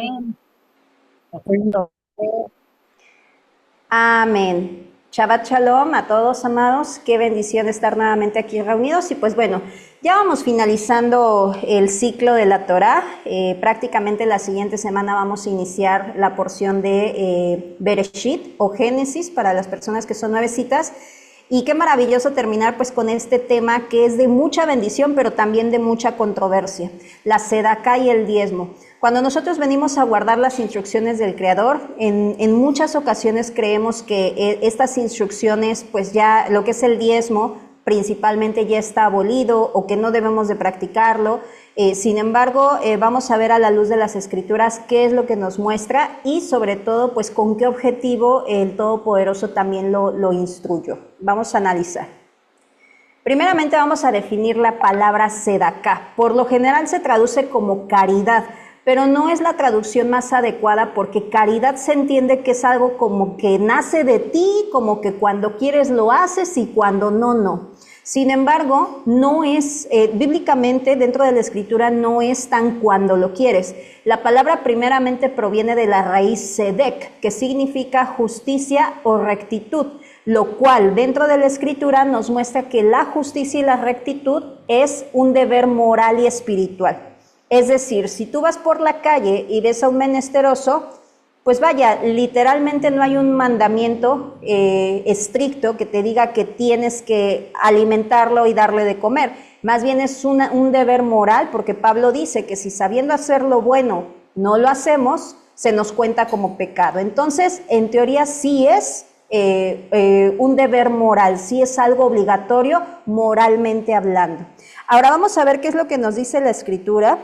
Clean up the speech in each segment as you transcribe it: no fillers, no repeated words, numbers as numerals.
Shalom. Aprendo. Amén. Shabbat Shalom a todos, amados. Qué bendición estar nuevamente aquí reunidos. Y pues bueno, ya vamos finalizando el ciclo de la Torá. Prácticamente la siguiente semana vamos a iniciar la porción de Bereshit o Génesis para las personas que son nuevecitas. Y qué maravilloso terminar pues con este tema que es de mucha bendición, pero también de mucha controversia, la sedacá y el diezmo. Cuando nosotros venimos a guardar las instrucciones del Creador, en muchas ocasiones creemos que estas instrucciones, pues ya lo que es el diezmo, principalmente ya está abolido o que no debemos de practicarlo. Sin embargo, vamos a ver a la luz de las Escrituras qué es lo que nos muestra y sobre todo, pues con qué objetivo el Todopoderoso también lo instruyó. Vamos a analizar. Primeramente vamos a definir la palabra sedacá. Por lo general se traduce como caridad, pero no es la traducción más adecuada porque caridad se entiende que es algo como que nace de ti, como que cuando quieres lo haces y cuando no, no. Sin embargo, no es, bíblicamente dentro de la Escritura no es tan cuando lo quieres. La palabra primeramente proviene de la raíz sedek, que significa justicia o rectitud, lo cual dentro de la Escritura nos muestra que la justicia y la rectitud es un deber moral y espiritual. Es decir, si tú vas por la calle y ves a un menesteroso, pues vaya, literalmente no hay un mandamiento estricto que te diga que tienes que alimentarlo y darle de comer. Más bien es un deber moral, porque Pablo dice que si sabiendo hacer lo bueno no lo hacemos, se nos cuenta como pecado. Entonces, en teoría sí es un deber moral, sí es algo obligatorio moralmente hablando. Ahora vamos a ver qué es lo que nos dice la Escritura,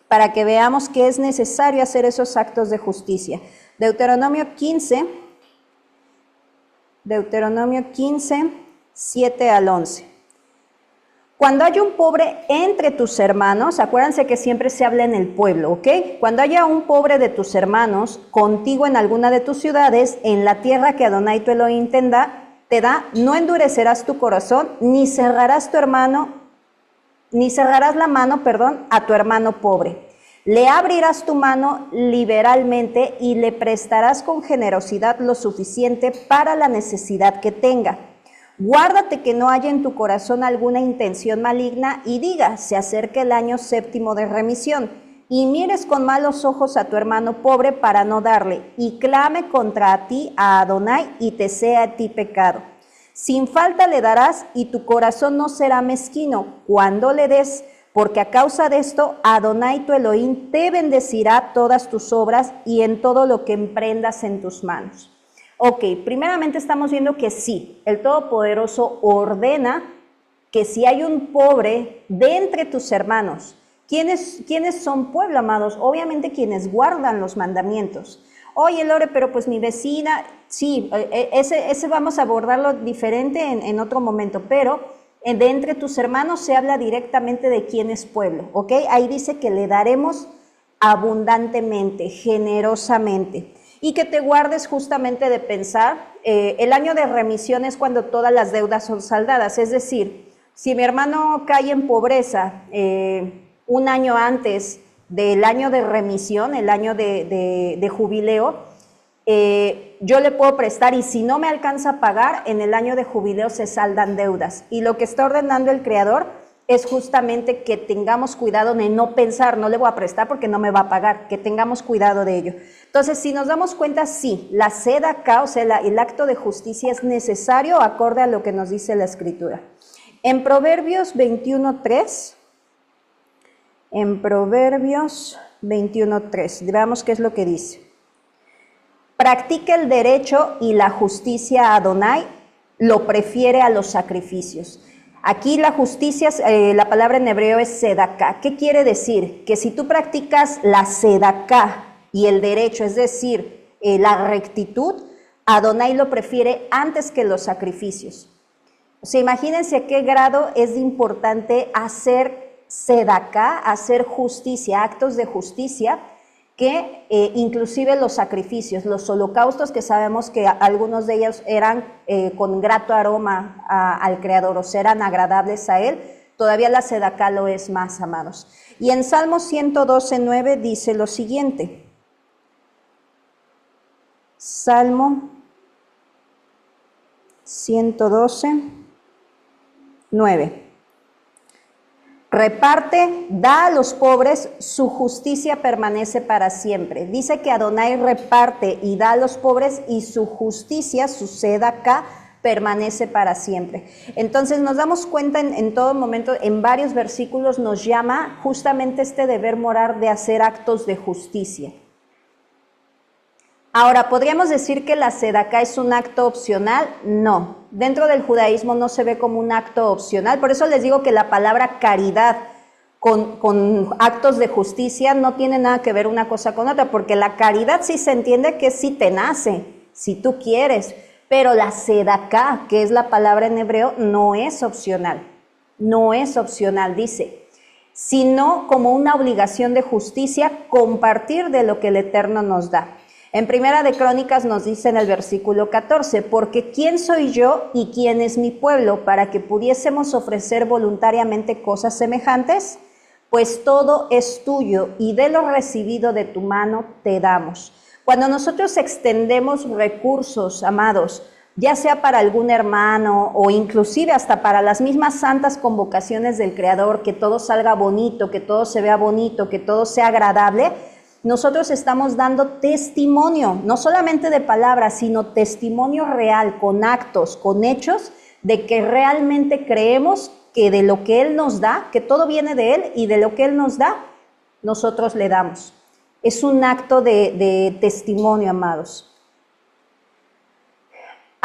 para que veamos que es necesario hacer esos actos de justicia. Deuteronomio 15, 7 al 11. Cuando haya un pobre entre tus hermanos, acuérdense que siempre se habla en el pueblo, ¿ok? Cuando haya un pobre de tus hermanos contigo en alguna de tus ciudades, en la tierra que Adonai tu Elohim te da, no endurecerás tu corazón, ni cerrarás la mano, a tu hermano pobre. Le abrirás tu mano liberalmente y le prestarás con generosidad lo suficiente para la necesidad que tenga. Guárdate que no haya en tu corazón alguna intención maligna y diga, se acerca el año séptimo de remisión, y mires con malos ojos a tu hermano pobre para no darle, y clame contra ti a Adonai y te sea a ti pecado. Sin falta le darás y tu corazón no será mezquino cuando le des, porque a causa de esto Adonai tu Elohim te bendecirá todas tus obras y en todo lo que emprendas en tus manos. Ok, primeramente estamos viendo que sí, el Todopoderoso ordena que si hay un pobre de entre tus hermanos, ¿quiénes son pueblo, amados? Obviamente quienes guardan los mandamientos. Oye, Lore, pero pues mi vecina, sí, ese vamos a abordarlo diferente en otro momento, pero de entre tus hermanos se habla directamente de quién es pueblo, ¿ok? Ahí dice que le daremos abundantemente, generosamente, y que te guardes justamente de pensar, el año de remisión es cuando todas las deudas son saldadas, es decir, si mi hermano cae en pobreza un año antes del año de remisión, el año de jubileo, yo le puedo prestar y si no me alcanza a pagar, en el año de jubileo se saldan deudas. Y lo que está ordenando el Creador es justamente que tengamos cuidado de no pensar, no le voy a prestar porque no me va a pagar, que tengamos cuidado de ello. Entonces, si nos damos cuenta, sí, la sedacá, o sea, el acto de justicia es necesario acorde a lo que nos dice la Escritura. En Proverbios 21:3, veamos qué es lo que dice. Practica el derecho y la justicia a Adonai, lo prefiere a los sacrificios. Aquí la justicia, la palabra en hebreo es sedacá. ¿Qué quiere decir? Que si tú practicas la sedacá y el derecho, es decir, la rectitud, Adonai lo prefiere antes que los sacrificios. O sea, imagínense a qué grado es importante hacer sedacá, hacer justicia, actos de justicia, que inclusive los sacrificios, los holocaustos, que sabemos que algunos de ellos eran con grato aroma al Creador, o sea, eran agradables a Él, todavía la sedacá lo es más, amados. Y en Salmo 112:9 dice lo siguiente: Salmo 112, 9. Reparte, da a los pobres, su justicia permanece para siempre. Dice que Adonai reparte y da a los pobres y su justicia, su tzedakah, permanece para siempre. Entonces nos damos cuenta en todo momento, en varios versículos nos llama justamente este deber moral de hacer actos de justicia. Ahora, ¿podríamos decir que la tzedakah es un acto opcional? No. Dentro del judaísmo no se ve como un acto opcional. Por eso les digo que la palabra caridad con actos de justicia no tiene nada que ver una cosa con otra, porque la caridad sí se entiende que sí te nace, si tú quieres, pero la tzedakah, que es la palabra en hebreo, no es opcional. No es opcional, dice, sino como una obligación de justicia compartir de lo que el Eterno nos da. En Primera de Crónicas nos dice en el versículo 14, porque ¿quién soy yo y quién es mi pueblo para que pudiésemos ofrecer voluntariamente cosas semejantes? Pues todo es tuyo y de lo recibido de tu mano te damos. Cuando nosotros extendemos recursos, amados, ya sea para algún hermano o inclusive hasta para las mismas santas convocaciones del Creador, que todo salga bonito, que todo se vea bonito, que todo sea agradable, nosotros estamos dando testimonio, no solamente de palabras, sino testimonio real, con actos, con hechos, de que realmente creemos que de lo que Él nos da, que todo viene de Él y de lo que Él nos da, nosotros le damos. Es un acto de testimonio, amados.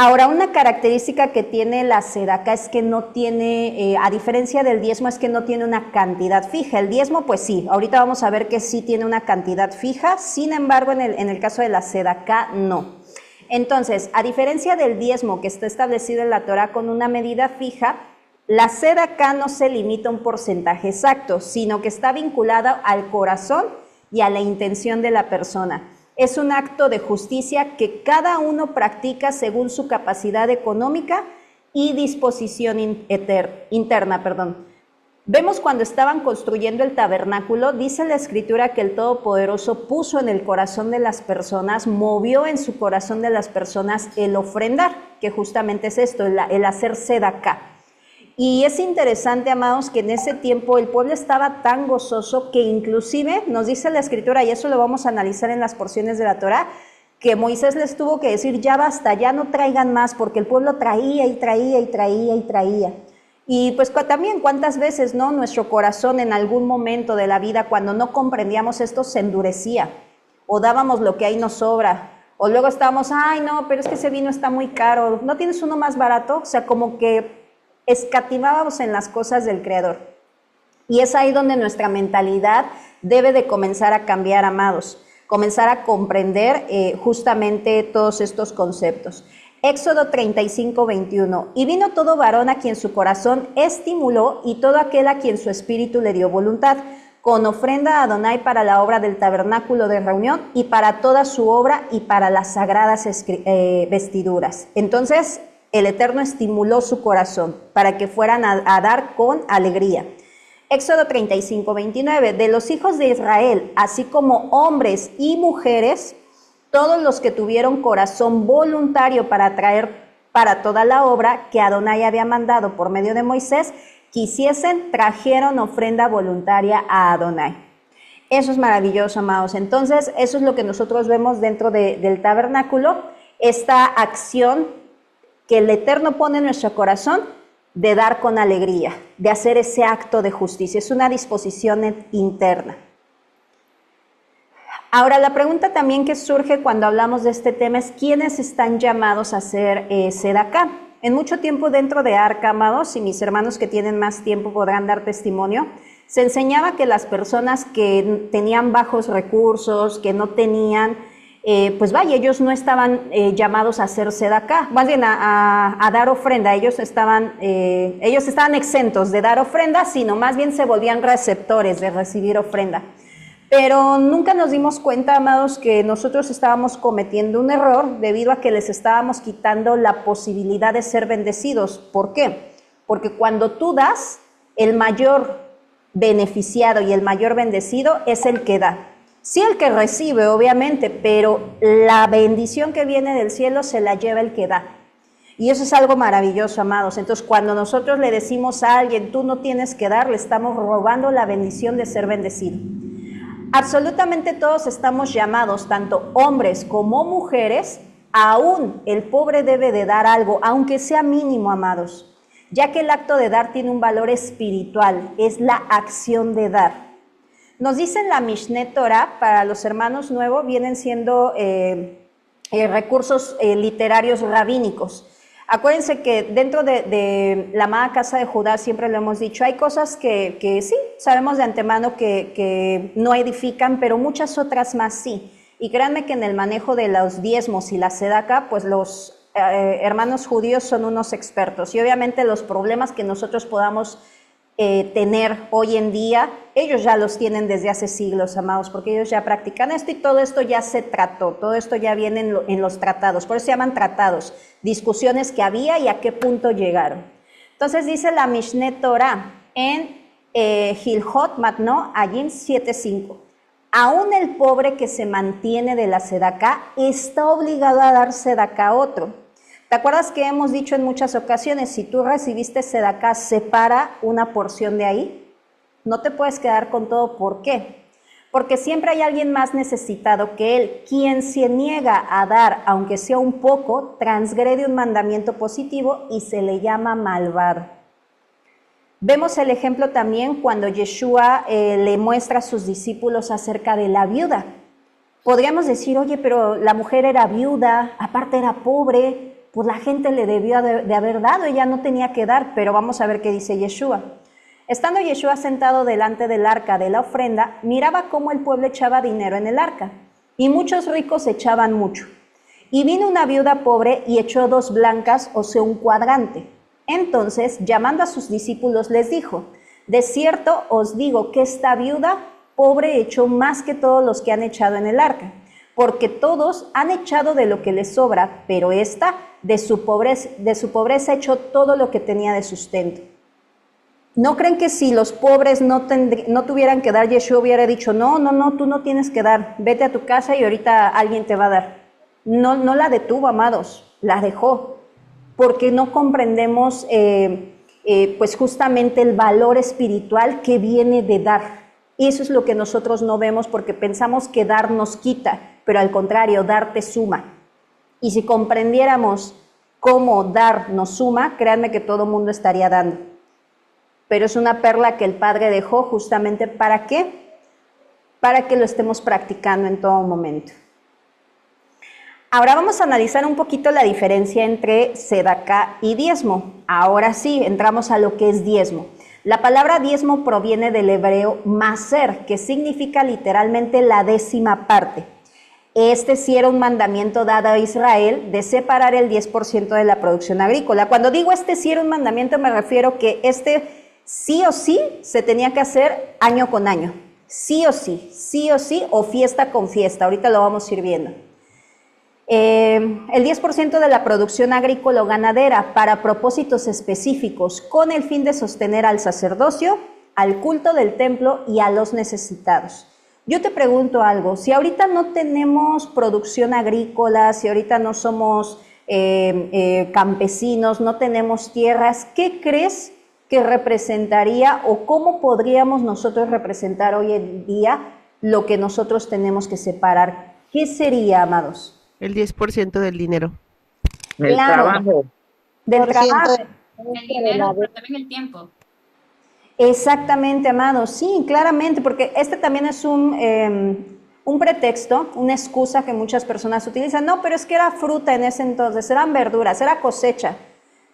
Ahora, una característica que tiene la tzedakah es que no tiene, a diferencia del diezmo, es que no tiene una cantidad fija. El diezmo, pues sí, ahorita vamos a ver que sí tiene una cantidad fija, sin embargo, en el caso de la tzedakah, no. Entonces, a diferencia del diezmo que está establecido en la Torah con una medida fija, la tzedakah no se limita a un porcentaje exacto, sino que está vinculada al corazón y a la intención de la persona. Es un acto de justicia que cada uno practica según su capacidad económica y disposición interna. Vemos cuando estaban construyendo el tabernáculo, dice la Escritura que el Todopoderoso puso en el corazón de las personas, movió en su corazón de las personas el ofrendar, que justamente es esto, el hacer tzedakah. Y es interesante, amados, que en ese tiempo el pueblo estaba tan gozoso que inclusive nos dice la Escritura, y eso lo vamos a analizar en las porciones de la Torah, que Moisés les tuvo que decir, ya basta, ya no traigan más, porque el pueblo traía y traía y traía y traía. Y pues también cuántas veces, ¿no? Nuestro corazón en algún momento de la vida, cuando no comprendíamos esto, se endurecía, o dábamos lo que ahí nos sobra, o luego estábamos, ay no, pero es que ese vino está muy caro, ¿no tienes uno más barato? O sea, como que escatimábamos en las cosas del Creador. Y es ahí donde nuestra mentalidad debe de comenzar a cambiar, amados, comenzar a comprender justamente todos estos conceptos. Éxodo 35, 21. Y vino todo varón a quien su corazón estimuló y todo aquel a quien su espíritu le dio voluntad, con ofrenda a Adonai para la obra del tabernáculo de reunión y para toda su obra y para las sagradas vestiduras. Entonces, el Eterno estimuló su corazón para que fueran a dar con alegría. Éxodo 35, 29. De los hijos de Israel, así como hombres y mujeres, todos los que tuvieron corazón voluntario para traer para toda la obra que Adonai había mandado por medio de Moisés, quisiesen, trajeron ofrenda voluntaria a Adonai. Eso es maravilloso, amados. Entonces, eso es lo que nosotros vemos dentro del tabernáculo, esta acción que el Eterno pone en nuestro corazón de dar con alegría, de hacer ese acto de justicia. Es una disposición interna. Ahora, la pregunta también que surge cuando hablamos de este tema es ¿quiénes están llamados a hacer tzedakah? En mucho tiempo dentro de Arca, amados, y mis hermanos que tienen más tiempo podrán dar testimonio, se enseñaba que las personas que tenían bajos recursos, que no tenían pues vaya, ellos no estaban llamados a hacer tzedakah, más bien a dar ofrenda, ellos estaban exentos de dar ofrenda, sino más bien se volvían receptores de recibir ofrenda. Pero nunca nos dimos cuenta, amados, que nosotros estábamos cometiendo un error debido a que les estábamos quitando la posibilidad de ser bendecidos. ¿Por qué? Porque cuando tú das, el mayor beneficiado y el mayor bendecido es el que da. Sí, el que recibe, obviamente, pero la bendición que viene del cielo se la lleva el que da. Y eso es algo maravilloso, amados. Entonces, cuando nosotros le decimos a alguien, tú no tienes que dar, le estamos robando la bendición de ser bendecido. Absolutamente todos estamos llamados, tanto hombres como mujeres, aún el pobre debe de dar algo, aunque sea mínimo, amados, ya que el acto de dar tiene un valor espiritual, es la acción de dar. Nos dicen la Mishneh Torah, para los hermanos nuevos, vienen siendo recursos literarios rabínicos. Acuérdense que dentro de la amada casa de Judá, siempre lo hemos dicho, hay cosas que sí, sabemos de antemano que no edifican, pero muchas otras más sí. Y créanme que en el manejo de los diezmos y la sedaca, pues los hermanos judíos son unos expertos. Y obviamente los problemas que nosotros podamos tener hoy en día, ellos ya los tienen desde hace siglos, amados, porque ellos ya practican esto y todo esto ya se trató, todo esto ya viene en los tratados, por eso se llaman tratados, discusiones que había y a qué punto llegaron. Entonces dice la Mishneh Torah en Hilhot Matno Ayin 7.5, aún el pobre que se mantiene de la sedaká está obligado a dar sedaká a otro. ¿Te acuerdas que hemos dicho en muchas ocasiones, si tú recibiste sedaká, separa una porción de ahí? No te puedes quedar con todo. ¿Por qué? Porque siempre hay alguien más necesitado que él. Quien se niega a dar, aunque sea un poco, transgrede un mandamiento positivo y se le llama malvado. Vemos el ejemplo también cuando Yeshua le muestra a sus discípulos acerca de la viuda. Podríamos decir, oye, pero la mujer era viuda, aparte era pobre, pues la gente le debió de haber dado, ella no tenía que dar, pero vamos a ver qué dice Yeshua. Estando Yeshua sentado delante del arca de la ofrenda, miraba cómo el pueblo echaba dinero en el arca, y muchos ricos echaban mucho. Y vino una viuda pobre y echó 2 blancas, o sea, un cuadrante. Entonces, llamando a sus discípulos, les dijo, de cierto os digo que esta viuda pobre echó más que todos los que han echado en el arca, porque todos han echado de lo que les sobra, pero esta de su pobreza echó todo lo que tenía de sustento. ¿No creen que si los pobres no tuvieran que dar, Yeshua hubiera dicho, no, tú no tienes que dar, vete a tu casa y ahorita alguien te va a dar? No la detuvo, amados, la dejó, porque no comprendemos pues justamente el valor espiritual que viene de dar. Y eso es lo que nosotros no vemos porque pensamos que dar nos quita, pero al contrario, dar te suma. Y si comprendiéramos cómo dar nos suma, créanme que todo el mundo estaría dando. Pero es una perla que el Padre dejó justamente ¿para qué? Para que lo estemos practicando en todo momento. Ahora vamos a analizar un poquito la diferencia entre sedaká y diezmo. Ahora sí, entramos a lo que es diezmo. La palabra diezmo proviene del hebreo maser, que significa literalmente la 10ª parte. Este sí era un mandamiento dado a Israel de separar el 10% de la producción agrícola. Cuando digo este sí era un mandamiento, me refiero que sí o sí se tenía que hacer año con año. Sí o sí, o fiesta con fiesta. Ahorita lo vamos a ir viendo. El 10% de la producción agrícola o ganadera para propósitos específicos con el fin de sostener al sacerdocio, al culto del templo y a los necesitados. Yo te pregunto algo, si ahorita no tenemos producción agrícola, si ahorita no somos campesinos, no tenemos tierras, ¿qué crees que representaría o cómo podríamos nosotros representar hoy en día lo que nosotros tenemos que separar? ¿Qué sería, amados? El 10% del dinero. El trabajo. Del trabajo. El dinero, pero también el tiempo. Exactamente, amados. Sí, claramente, porque este también es un pretexto, una excusa que muchas personas utilizan. No, pero es que era fruta en ese entonces, eran verduras, era cosecha.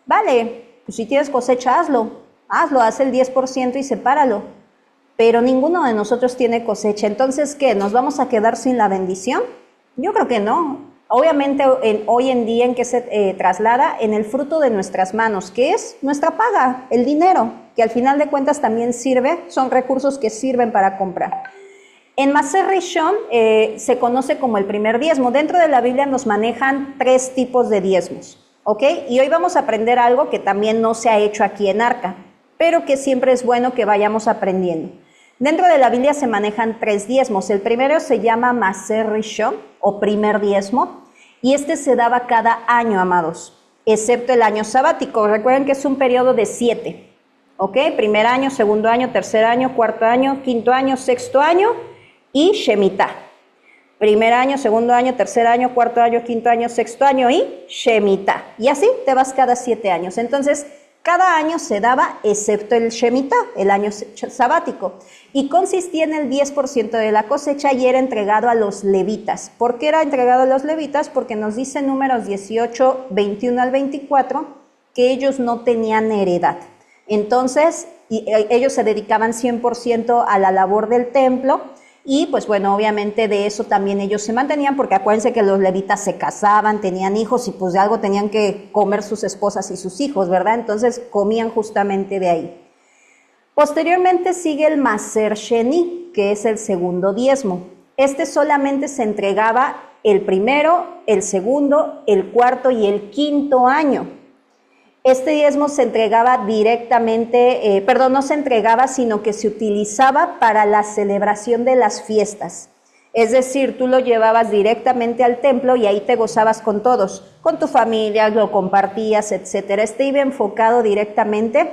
Vale, pues si tienes cosecha, haz el 10% y sepáralo. Pero ninguno de nosotros tiene cosecha. Entonces, ¿qué? ¿Nos vamos a quedar sin la bendición? Yo creo que no. Obviamente, hoy en día, ¿en qué se traslada? En el fruto de nuestras manos, que es nuestra paga, el dinero, que al final de cuentas también sirve, son recursos que sirven para comprar. En Maser Rishon se conoce como el primer diezmo. Dentro de la Biblia nos manejan 3 tipos de diezmos, ¿ok? Y hoy vamos a aprender algo que también no se ha hecho aquí en Arca, pero que siempre es bueno que vayamos aprendiendo. Dentro de la Biblia se manejan 3 diezmos. El primero se llama Maser Rishon, o primer diezmo, y este se daba cada año, amados, excepto el año sabático. Recuerden que es un periodo de 7, ¿ok? Primer año, segundo año, tercer año, cuarto año, quinto año, sexto año y Shemitah. Primer año, segundo año, tercer año, cuarto año, quinto año, sexto año y Shemitah. Y así te vas cada 7 años. Entonces, cada año se daba excepto el Shemitah, el año sabático, y consistía en el 10% de la cosecha y era entregado a los levitas. ¿Por qué era entregado a los levitas? Porque nos dice Números 18, 21 al 24, que ellos no tenían heredad. Entonces, ellos se dedicaban 100% a la labor del templo. Y pues bueno, obviamente de eso también ellos se mantenían, porque acuérdense que los levitas se casaban, tenían hijos y pues de algo tenían que comer sus esposas y sus hijos, ¿verdad? Entonces comían justamente de ahí. Posteriormente sigue el Maser Sheni, que es el segundo diezmo. Este solamente se entregaba el primero, el segundo, el cuarto y el quinto año. Este diezmo se entregaba directamente, no se entregaba, sino que se utilizaba para la celebración de las fiestas. Es decir, tú lo llevabas directamente al templo y ahí te gozabas con todos, con tu familia, lo compartías, etcétera. Este iba enfocado directamente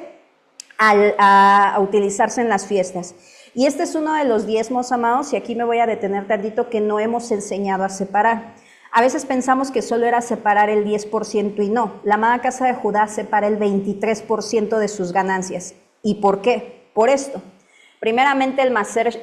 a utilizarse en las fiestas. Y este es uno de los diezmos, amados, y aquí me voy a detener tantito, que no hemos enseñado a separar. A veces pensamos que solo era separar el 10% y no. La amada casa de Judá separa el 23% de sus ganancias. ¿Y por qué? Por esto. Primeramente el Maser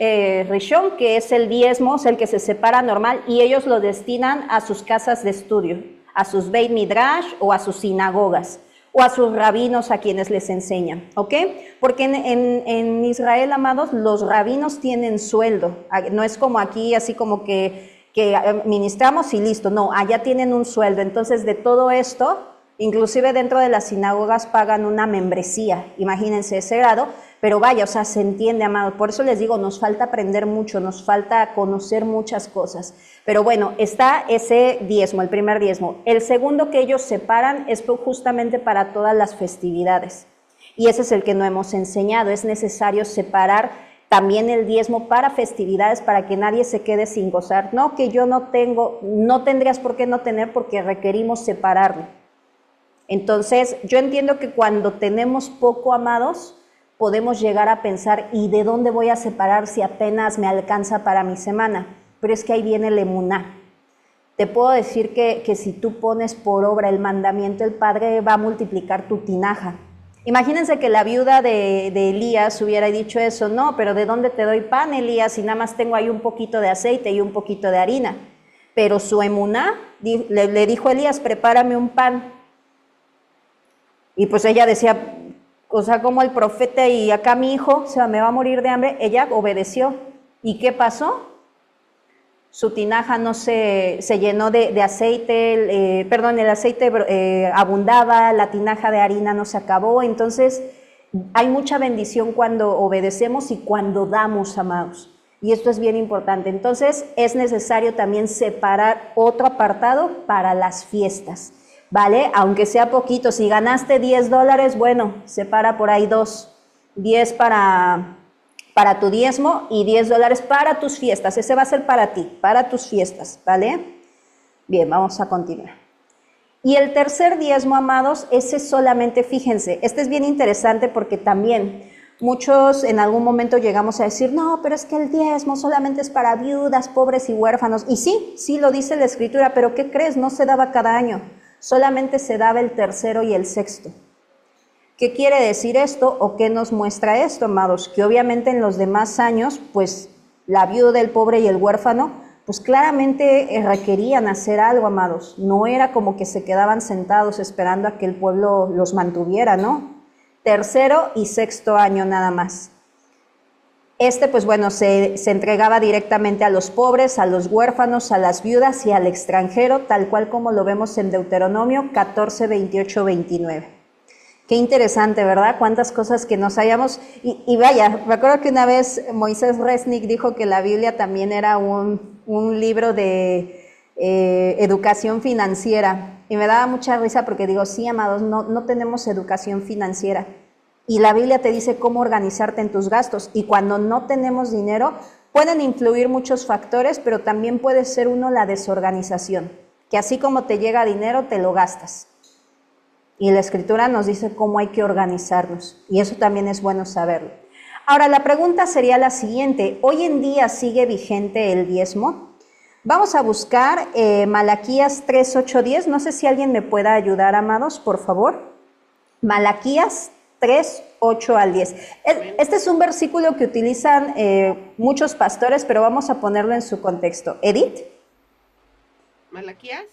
Rishon, que es el diezmo, es el que se separa normal, y ellos lo destinan a sus casas de estudio, a sus Beit Midrash o a sus sinagogas, o a sus rabinos a quienes les enseñan, ¿ok? Porque en Israel, amados, los rabinos tienen sueldo. No es como aquí, así como que ministramos y listo. No, allá tienen un sueldo. Entonces, de todo esto, inclusive dentro de las sinagogas pagan una membresía. Imagínense ese grado. Pero vaya, o sea, se entiende, amado. Por eso les digo, nos falta aprender mucho, nos falta conocer muchas cosas. Pero bueno, está ese diezmo, el primer diezmo. El segundo que ellos separan es justamente para todas las festividades. Y ese es el que no hemos enseñado. Es necesario separar también el diezmo para festividades, para que nadie se quede sin gozar. No, que yo no tengo, no tendrías por qué no tener, porque requerimos separarlo. Entonces, yo entiendo que cuando tenemos poco, amados, podemos llegar a pensar, ¿y de dónde voy a separar si apenas me alcanza para mi semana? Pero es que ahí viene el emuná. Te puedo decir que si tú pones por obra el mandamiento, el Padre va a multiplicar tu tinaja. Imagínense que la viuda de Elías hubiera dicho eso. No, pero ¿de dónde te doy pan, Elías? Si nada más tengo ahí un poquito de aceite y un poquito de harina. Pero su emuná le dijo a Elías, prepárame un pan. Y pues ella decía, o sea, como el profeta, y acá mi hijo, o sea, me va a morir de hambre. Ella obedeció. ¿Y qué pasó? Su tinaja no se llenó de aceite, el aceite abundaba, la tinaja de harina no se acabó. Entonces, hay mucha bendición cuando obedecemos y cuando damos, amados. Y esto es bien importante. Entonces, es necesario también separar otro apartado para las fiestas, ¿vale? Aunque sea poquito. Si ganaste $10, bueno, separa por ahí 10 para tu diezmo y $10 para tus fiestas. Ese va a ser para ti, para tus fiestas, ¿vale? Bien, vamos a continuar. Y el tercer diezmo, amados, ese solamente, fíjense, este es bien interesante porque también muchos en algún momento llegamos a decir, no, pero es que el diezmo solamente es para viudas, pobres y huérfanos. Y sí lo dice la Escritura, pero ¿qué crees? No se daba cada año, solamente se daba el tercero y el sexto. ¿Qué quiere decir esto o qué nos muestra esto, amados? Que obviamente en los demás años, pues la viuda, el pobre y el huérfano, pues claramente requerían hacer algo, amados. No era como que se quedaban sentados esperando a que el pueblo los mantuviera, ¿no? Tercero y sexto año nada más. Pues bueno, se entregaba directamente a los pobres, a los huérfanos, a las viudas y al extranjero, tal cual como lo vemos en Deuteronomio 14, 28, 29. Qué interesante, ¿verdad? Cuántas cosas que nos hayamos... Y vaya, me acuerdo que una vez Moisés Resnick dijo que la Biblia también era un libro de educación financiera. Y me daba mucha risa porque digo, sí, amados, no tenemos educación financiera. Y la Biblia te dice cómo organizarte en tus gastos. Y cuando no tenemos dinero, pueden influir muchos factores, pero también puede ser uno la desorganización, que así como te llega dinero, te lo gastas. Y la Escritura nos dice cómo hay que organizarnos, y eso también es bueno saberlo. Ahora, la pregunta sería la siguiente: ¿hoy en día sigue vigente el diezmo? Vamos a buscar Malaquías 3, 8, 10. No sé si alguien me pueda ayudar, amados, por favor. Malaquías 3, 8 al 10. Este es un versículo que utilizan muchos pastores, pero vamos a ponerlo en su contexto. Edith. Malaquías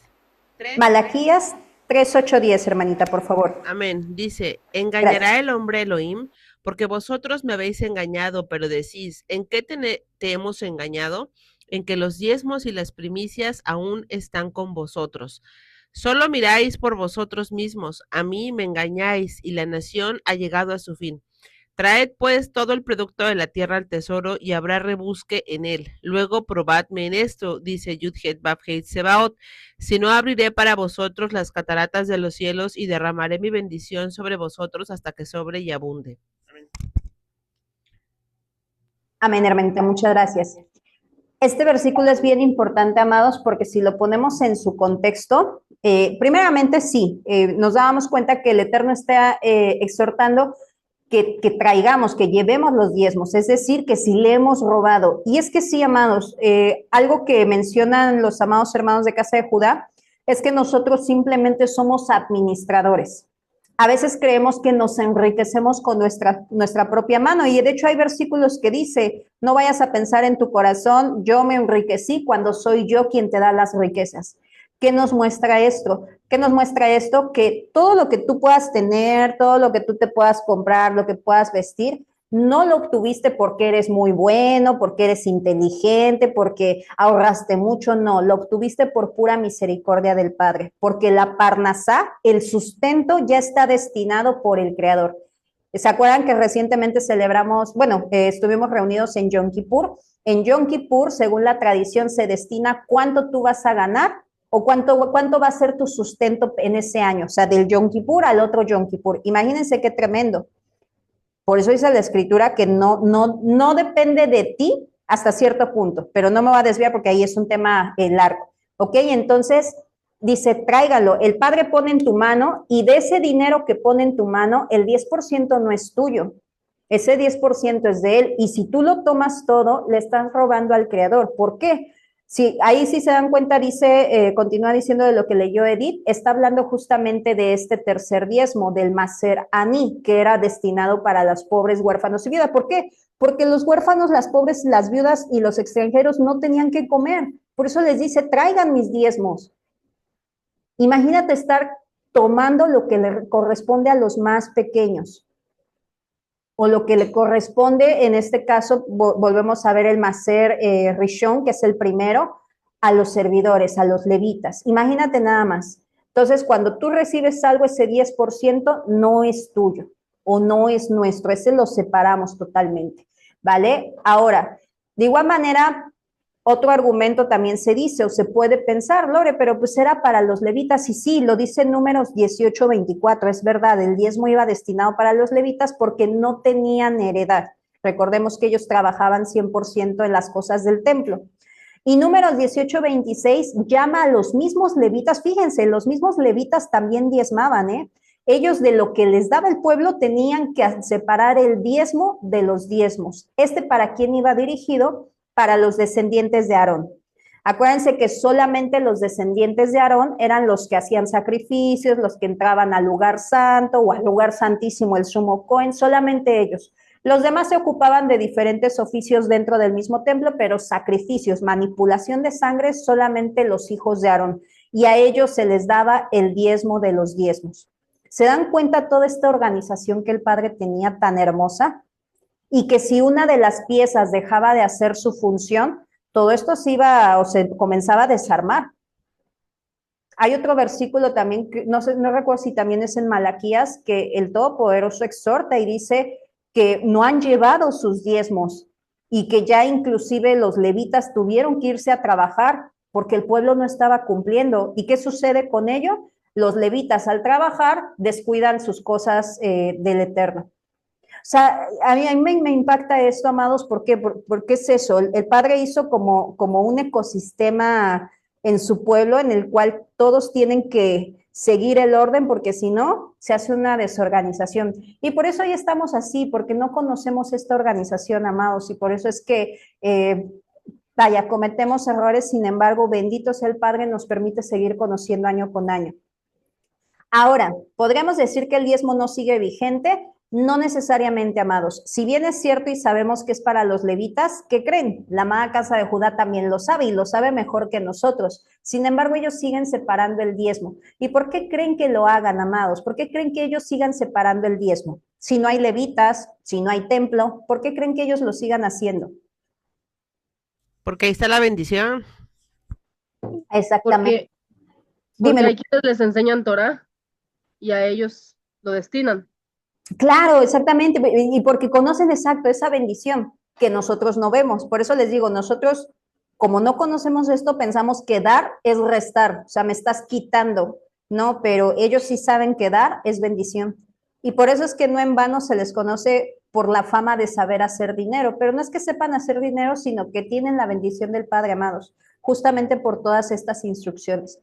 3. Malaquías 3, 8, 10, hermanita, por favor. Amén. Dice, engañará el hombre a Elohim, porque vosotros me habéis engañado, pero decís, ¿en qué te hemos engañado? En que los diezmos y las primicias aún están con vosotros. Solo miráis por vosotros mismos, a mí me engañáis, y la nación ha llegado a su fin. Traed pues todo el producto de la tierra al tesoro, y habrá rebusque en él. Luego probadme en esto, dice Yud-Het Vav-Het Sebaot, si no abriré para vosotros las cataratas de los cielos, y derramaré mi bendición sobre vosotros hasta que sobre y abunde. Amén. Amén, hermanita, muchas gracias. Este versículo es bien importante, amados, porque si lo ponemos en su contexto, primeramente sí, nos dábamos cuenta que el Eterno está exhortando que traigamos, que llevemos los diezmos, es decir, que si le hemos robado. Y es que sí, amados, algo que mencionan los amados hermanos de Casa de Judá es que nosotros simplemente somos administradores. A veces creemos que nos enriquecemos con nuestra propia mano, y de hecho hay versículos que dice, no vayas a pensar en tu corazón, yo me enriquecí cuando soy yo quien te da las riquezas. ¿Qué nos muestra esto? ¿Qué nos muestra esto? Que todo lo que tú puedas tener, todo lo que tú te puedas comprar, lo que puedas vestir, no lo obtuviste porque eres muy bueno, porque eres inteligente, porque ahorraste mucho, no, lo obtuviste por pura misericordia del Padre, porque la parnasá, el sustento, ya está destinado por el Creador. ¿Se acuerdan que recientemente celebramos, estuvimos reunidos en Yom Kippur? En Yom Kippur, según la tradición, se destina cuánto tú vas a ganar o cuánto va a ser tu sustento en ese año, o sea, del Yom Kippur al otro Yom Kippur. Imagínense qué tremendo. Por eso dice la Escritura que no depende de ti hasta cierto punto, pero no me va a desviar porque ahí es un tema largo. ¿Ok? Entonces, dice, tráigalo. El Padre pone en tu mano, y de ese dinero que pone en tu mano, el 10% no es tuyo. Ese 10% es de Él. Y si tú lo tomas todo, le estás robando al Creador. ¿Por qué? Sí, ahí sí se dan cuenta, dice, continúa diciendo de lo que leyó Edith, está hablando justamente de este tercer diezmo, del Maser Aní, que era destinado para los pobres, huérfanos y viudas. ¿Por qué? Porque los huérfanos, las pobres, las viudas y los extranjeros no tenían que comer. Por eso les dice, traigan mis diezmos. Imagínate estar tomando lo que le corresponde a los más pequeños, o lo que le corresponde, en este caso, volvemos a ver el Maser Rishon, que es el primero, a los servidores, a los levitas. Imagínate nada más. Entonces, cuando tú recibes algo, ese 10% no es tuyo o no es nuestro, ese lo separamos totalmente, ¿vale? Ahora, de igual manera, otro argumento también se dice o se puede pensar, Lore, pero pues era para los levitas, y sí, lo dice en Números 18, 24, es verdad, el diezmo iba destinado para los levitas porque no tenían heredad. Recordemos que ellos trabajaban 100% en las cosas del templo. Y Números 18, 26 llama a los mismos levitas, fíjense, los mismos levitas también diezmaban, ¿eh? Ellos de lo que les daba el pueblo tenían que separar el diezmo de los diezmos. ¿Para quién iba dirigido? Para los descendientes de Aarón. Acuérdense que solamente los descendientes de Aarón eran los que hacían sacrificios, los que entraban al lugar santo o al lugar santísimo, el sumo Cohen, solamente ellos. Los demás se ocupaban de diferentes oficios dentro del mismo templo, pero sacrificios, manipulación de sangre, solamente los hijos de Aarón. Y a ellos se les daba el diezmo de los diezmos. ¿Se dan cuenta toda esta organización que el Padre tenía tan hermosa? Y que si una de las piezas dejaba de hacer su función, todo esto se iba o se comenzaba a desarmar. Hay otro versículo también, no recuerdo si también es en Malaquías, que el Todopoderoso exhorta y dice que no han llevado sus diezmos y que ya inclusive los levitas tuvieron que irse a trabajar porque el pueblo no estaba cumpliendo. ¿Y qué sucede con ello? Los levitas al trabajar descuidan sus cosas del Eterno. sea, a mí me impacta esto, amados, ¿por qué? Porque es eso, el Padre hizo como un ecosistema en su pueblo en el cual todos tienen que seguir el orden, porque si no, se hace una desorganización. Y por eso hoy estamos así, porque no conocemos esta organización, amados, y por eso es que, vaya, cometemos errores, sin embargo, bendito sea el Padre, nos permite seguir conociendo año con año. Ahora, ¿podríamos decir que el diezmo no sigue vigente? No necesariamente, amados. Si bien es cierto y sabemos que es para los levitas, ¿qué creen? La amada casa de Judá también lo sabe y lo sabe mejor que nosotros. Sin embargo, ellos siguen separando el diezmo. ¿Y por qué creen que lo hagan, amados? ¿Por qué creen que ellos sigan separando el diezmo? Si no hay levitas, si no hay templo, ¿por qué creen que ellos lo sigan haciendo? Porque ahí está la bendición. Exactamente. Porque Dímelo. hay quienes les enseñan Torah y a ellos lo destinan. Claro, exactamente, y porque conocen exacto esa bendición que nosotros no vemos. Por eso les digo, nosotros, como no conocemos esto, pensamos que dar es restar, o sea, me estás quitando, ¿no? Pero ellos sí saben que dar es bendición. Y por eso es que no en vano se les conoce por la fama de saber hacer dinero, pero no es que sepan hacer dinero, sino que tienen la bendición del Padre, amados, justamente por todas estas instrucciones.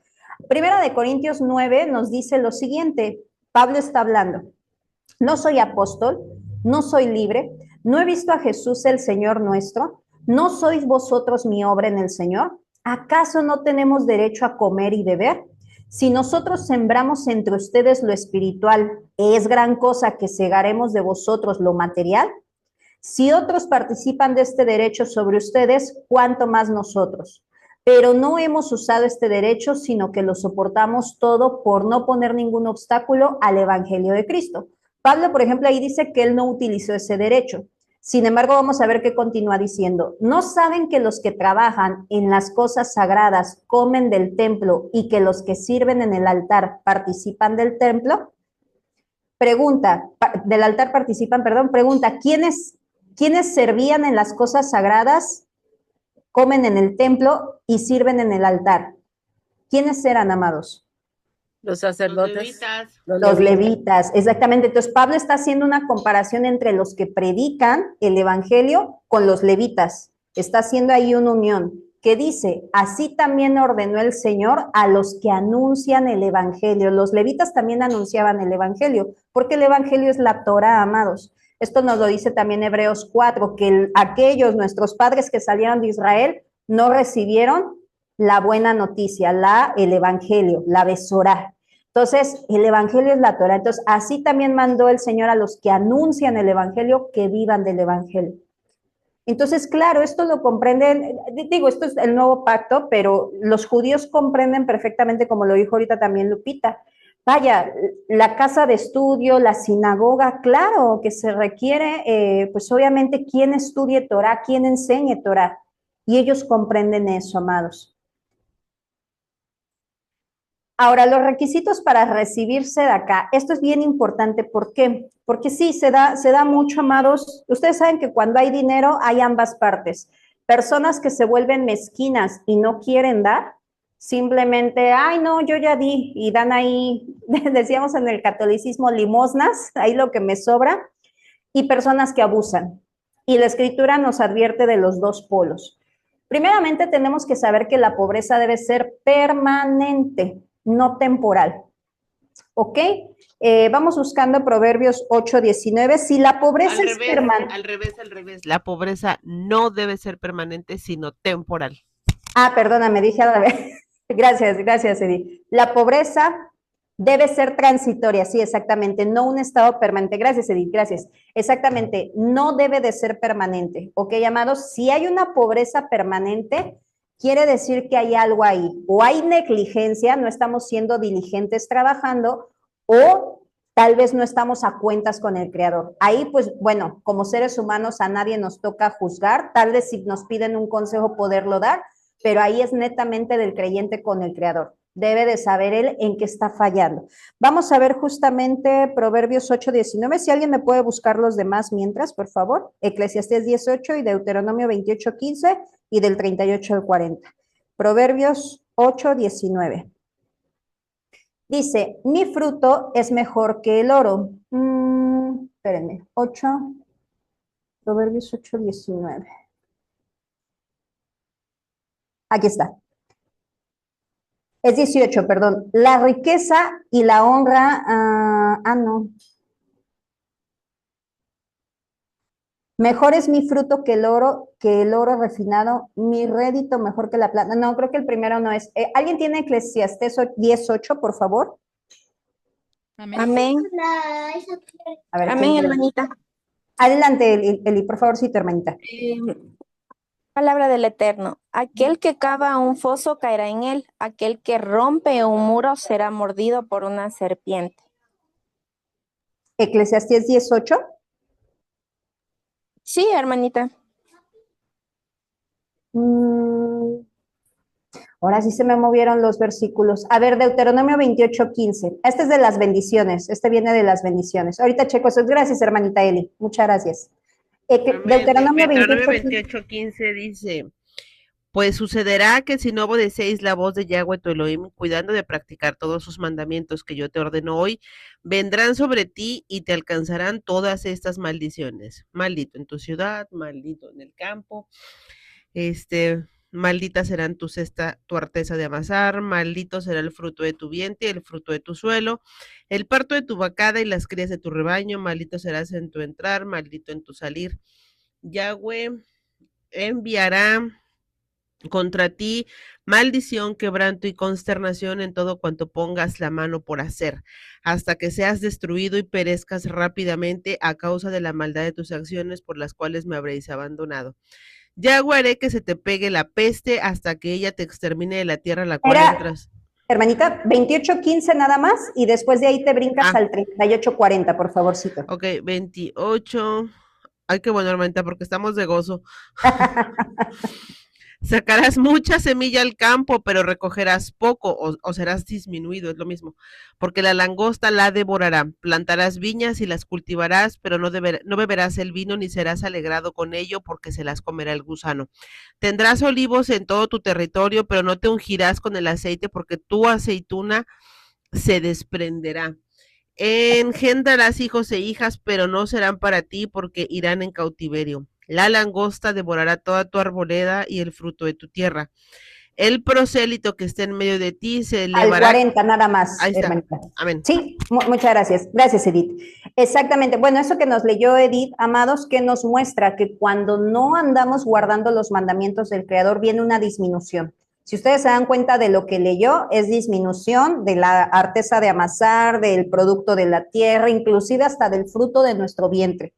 Primera de Corintios 9 nos dice lo siguiente, Pablo está hablando. No soy apóstol, no soy libre, no he visto a Jesús el Señor nuestro, no sois vosotros mi obra en el Señor. ¿Acaso no tenemos derecho a comer y beber? Si nosotros sembramos entre ustedes lo espiritual, ¿es gran cosa que segaremos de vosotros lo material? Si otros participan de este derecho sobre ustedes, ¿cuánto más nosotros? Pero no hemos usado este derecho, sino que lo soportamos todo por no poner ningún obstáculo al Evangelio de Cristo. Pablo, por ejemplo, ahí dice que él no utilizó ese derecho. Sin embargo, vamos a ver qué continúa diciendo. ¿No saben que los que trabajan en las cosas sagradas comen del templo y que los que sirven en el altar participan del templo? Pregunta, del altar participan, perdón, pregunta, ¿quiénes servían en las cosas sagradas, comen en el templo y sirven en el altar? ¿Quiénes eran, amados? Los sacerdotes. levitas. Los levitas, exactamente. Entonces, Pablo está haciendo una comparación entre los que predican el evangelio con los levitas. Está haciendo ahí una unión que dice, así también ordenó el Señor a los que anuncian el evangelio. Los levitas también anunciaban el evangelio, porque el evangelio es la Torah, amados. Esto nos lo dice también Hebreos 4, que aquellos, nuestros padres que salieron de Israel, no recibieron la buena noticia, el evangelio, la Besorá. Entonces, el evangelio es la Torah. Entonces, así también mandó el Señor a los que anuncian el evangelio que vivan del evangelio. Entonces, claro, esto lo comprenden, digo, esto es el nuevo pacto, pero los judíos comprenden perfectamente, como lo dijo ahorita también Lupita. Vaya, la casa de estudio, la sinagoga, claro que se requiere, pues obviamente, quien estudie Torah, quien enseñe Torah. Y ellos comprenden eso, amados. Ahora, los requisitos para recibirse de acá, esto es bien importante, ¿por qué? Porque sí, se da mucho, amados. Ustedes saben que cuando hay dinero hay ambas partes. Personas que se vuelven mezquinas y no quieren dar, simplemente, ay, no, yo ya di, y dan ahí, decíamos en el catolicismo, limosnas, ahí lo que me sobra, y personas que abusan. Y la escritura nos advierte de los dos polos. Primeramente, tenemos que saber que la pobreza debe ser permanente, no temporal. ¿Ok? Vamos buscando Proverbios 8:19. Si la pobreza es permanente. Al revés. La pobreza no debe ser permanente, sino temporal. Ah, perdóname, dije al revés. Gracias, Edith. La pobreza debe ser transitoria, sí, exactamente, no un estado permanente. Gracias, Edith, gracias. Exactamente, no debe de ser permanente. ¿Ok, amados? Si hay una pobreza permanente, quiere decir que hay algo ahí. O hay negligencia, no estamos siendo diligentes trabajando, o tal vez no estamos a cuentas con el Creador. Ahí, pues, bueno, como seres humanos a nadie nos toca juzgar, tal vez si nos piden un consejo poderlo dar, pero ahí es netamente del creyente con el Creador. Debe de saber él en qué está fallando. Vamos a ver justamente Proverbios 8:19. Si alguien me puede buscar los demás mientras, por favor. Eclesiastés 18 y Deuteronomio 28:15 y del 38 al 40. Proverbios 8:19. Dice, mi fruto es mejor que el oro. espérenme, 8, Proverbios 8:19. Aquí está. Es 18, perdón. La riqueza y la honra, no. Mejor es mi fruto que el oro refinado, mi rédito mejor que la plata. No, creo que el primero no es. ¿Alguien tiene Eclesiastés 10:8, por favor? Amén. Amén. A ver, Amén, ¿quién? hermanita. Adelante, Eli, por favor, sí, tu hermanita. Palabra del Eterno. Aquel que cava un foso caerá en él. Aquel que rompe un muro será mordido por una serpiente. Eclesiastés 10:8. Sí, hermanita. Ahora sí se me movieron los versículos. A ver, Deuteronomio 28:15. Este es de las bendiciones. Este viene de las bendiciones. Ahorita checo eso. Gracias, hermanita Eli. Muchas gracias. Deuteronomio 28:15 dice, pues sucederá que si no obedecéis la voz de Yahweh tu Elohim, cuidando de practicar todos sus mandamientos que yo te ordeno hoy, vendrán sobre ti y te alcanzarán todas estas maldiciones. Maldito en tu ciudad, maldito en el campo, maldita serán tu cesta, tu arteza de amasar, maldito será el fruto de tu vientre, el fruto de tu suelo, el parto de tu vacada y las crías de tu rebaño, maldito serás en tu entrar, maldito en tu salir. Yahweh enviará contra ti maldición, quebranto y consternación en todo cuanto pongas la mano por hacer, hasta que seas destruido y perezcas rápidamente a causa de la maldad de tus acciones por las cuales me habréis abandonado. Yahweh haré que se te pegue la peste hasta que ella te extermine de la tierra a la cual entras. Hermanita, 28:15 nada más y después de ahí te brincas al 38:40, por favorcito. Ok, 28. Ay, qué bueno, hermanita, porque estamos de gozo. Sacarás mucha semilla al campo, pero recogerás poco o serás disminuido, es lo mismo, porque la langosta la devorará. Plantarás viñas y las cultivarás, pero no beberás el vino ni serás alegrado con ello, porque se las comerá el gusano. Tendrás olivos en todo tu territorio, pero no te ungirás con el aceite, porque tu aceituna se desprenderá. Engendrarás hijos e hijas, pero no serán para ti, porque irán en cautiverio. La langosta devorará toda tu arboleda y el fruto de tu tierra. El prosélito que esté en medio de ti se elevará. Al 40 nada más, Ahí está. hermanita. Amén. Sí, muchas gracias. Gracias, Edith. Exactamente. Bueno, eso que nos leyó Edith, amados, que nos muestra que cuando no andamos guardando los mandamientos del Creador, viene una disminución. Si ustedes se dan cuenta de lo que leyó, es disminución de la arteza de amasar, del producto de la tierra, inclusive hasta del fruto de nuestro vientre.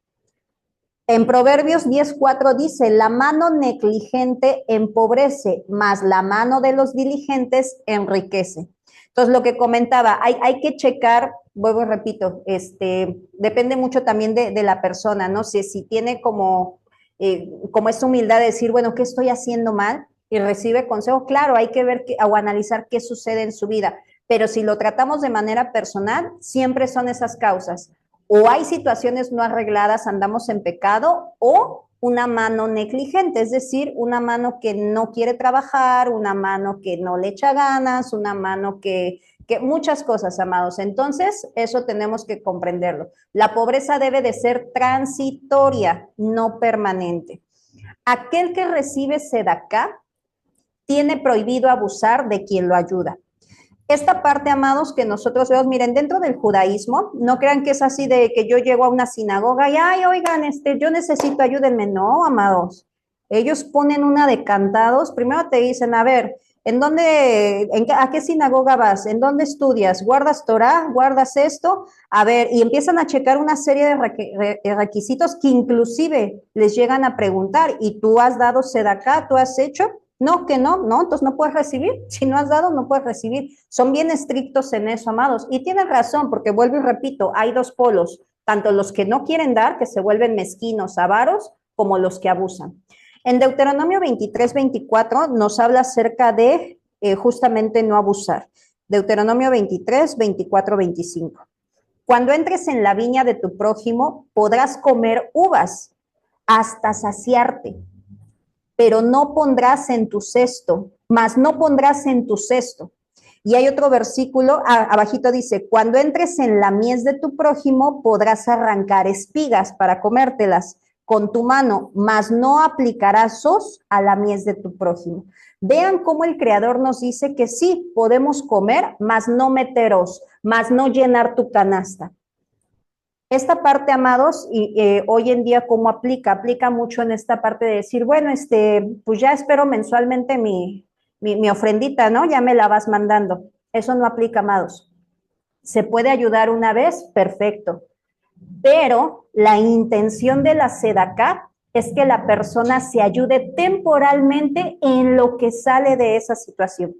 En Proverbios 10:4 dice, la mano negligente empobrece, mas la mano de los diligentes enriquece. Entonces, lo que comentaba, hay que checar, vuelvo y repito, depende mucho también de la persona, ¿no? Si tiene como esa humildad de decir, bueno, ¿qué estoy haciendo mal? Y recibe consejo, claro, hay que ver o analizar qué sucede en su vida, pero si lo tratamos de manera personal, siempre son esas causas. O hay situaciones no arregladas, andamos en pecado, o una mano negligente, es decir, una mano que no quiere trabajar, una mano que no le echa ganas, una mano que muchas cosas, amados. Entonces, eso tenemos que comprenderlo. La pobreza debe de ser transitoria, no permanente. Aquel que recibe sedacá tiene prohibido abusar de quien lo ayuda. Esta parte, amados, que nosotros vemos, miren, dentro del judaísmo, no crean que es así de que yo llego a una sinagoga y, ay, oigan, yo necesito, ayúdenme. No, amados. Ellos ponen una de cantados. Primero te dicen, a ver, ¿a qué sinagoga vas? ¿En dónde estudias? ¿Guardas Torah? ¿Guardas esto? A ver, y empiezan a checar una serie de requisitos que inclusive les llegan a preguntar, ¿y tú has dado sedacá? ¿Tú has hecho? No, que no, entonces no puedes recibir. Si no has dado, no puedes recibir. Son bien estrictos en eso, amados. Y tienen razón, porque vuelvo y repito, hay dos polos, tanto los que no quieren dar, que se vuelven mezquinos, avaros, como los que abusan. En Deuteronomio 23:24 nos habla acerca de justamente no abusar. Deuteronomio 23:24-25. Cuando entres en la viña de tu prójimo, podrás comer uvas hasta saciarte, pero no pondrás en tu cesto, Y hay otro versículo, abajito dice, cuando entres en la mies de tu prójimo podrás arrancar espigas para comértelas con tu mano, mas no aplicarás sos a la mies de tu prójimo. Vean cómo el Creador nos dice que sí, podemos comer, mas no meteros, mas no llenar tu canasta. Esta parte, amados, y hoy en día, ¿cómo aplica? Aplica mucho en esta parte de decir, bueno, pues ya espero mensualmente mi ofrendita, ¿no? Ya me la vas mandando. Eso no aplica, amados. ¿Se puede ayudar una vez? Perfecto. Pero la intención de la sedacá es que la persona se ayude temporalmente en lo que sale de esa situación.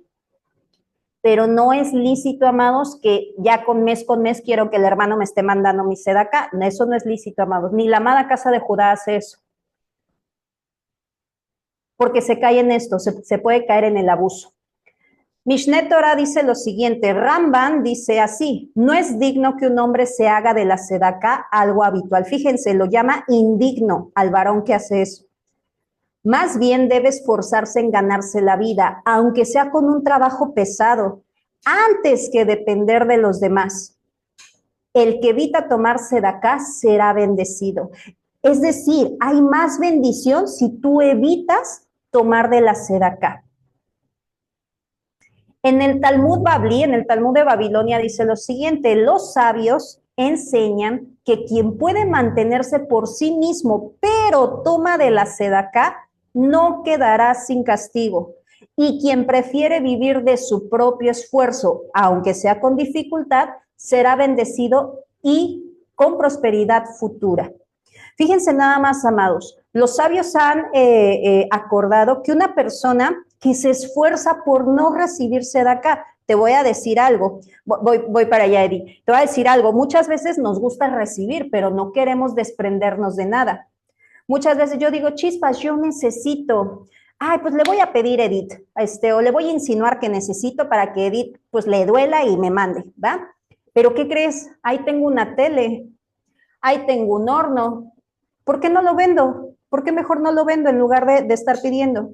Pero no es lícito, amados, que ya con mes quiero que el hermano me esté mandando mi sedacá. Eso no es lícito, amados. Ni la amada casa de Judá hace eso. Porque se cae en esto, se puede caer en el abuso. Mishneh Torah dice lo siguiente, Ramban dice así, no es digno que un hombre se haga de la sedacá algo habitual. Fíjense, lo llama indigno al varón que hace eso. Más bien debe esforzarse en ganarse la vida, aunque sea con un trabajo pesado, antes que depender de los demás. El que evita tomar sedacá será bendecido. Es decir, hay más bendición si tú evitas tomar de la sedacá. En el Talmud Babli, en el Talmud de Babilonia, dice lo siguiente, los sabios enseñan que quien puede mantenerse por sí mismo, pero toma de la sedacá, no quedará sin castigo. Y quien prefiere vivir de su propio esfuerzo, aunque sea con dificultad, será bendecido y con prosperidad futura. Fíjense nada más, amados, los sabios han acordado que una persona que se esfuerza por no recibir sedacá, te voy a decir algo, voy para allá, Edi, te voy a decir algo, muchas veces nos gusta recibir, pero no queremos desprendernos de nada. Muchas veces yo digo, chispas, yo necesito, pues le voy a pedir a Edith, o le voy a insinuar que necesito para que Edith, pues le duela y me mande, ¿va? Pero ¿qué crees? Ahí tengo una tele, ahí tengo un horno, ¿por qué no lo vendo? ¿Por qué mejor no lo vendo en lugar de estar pidiendo?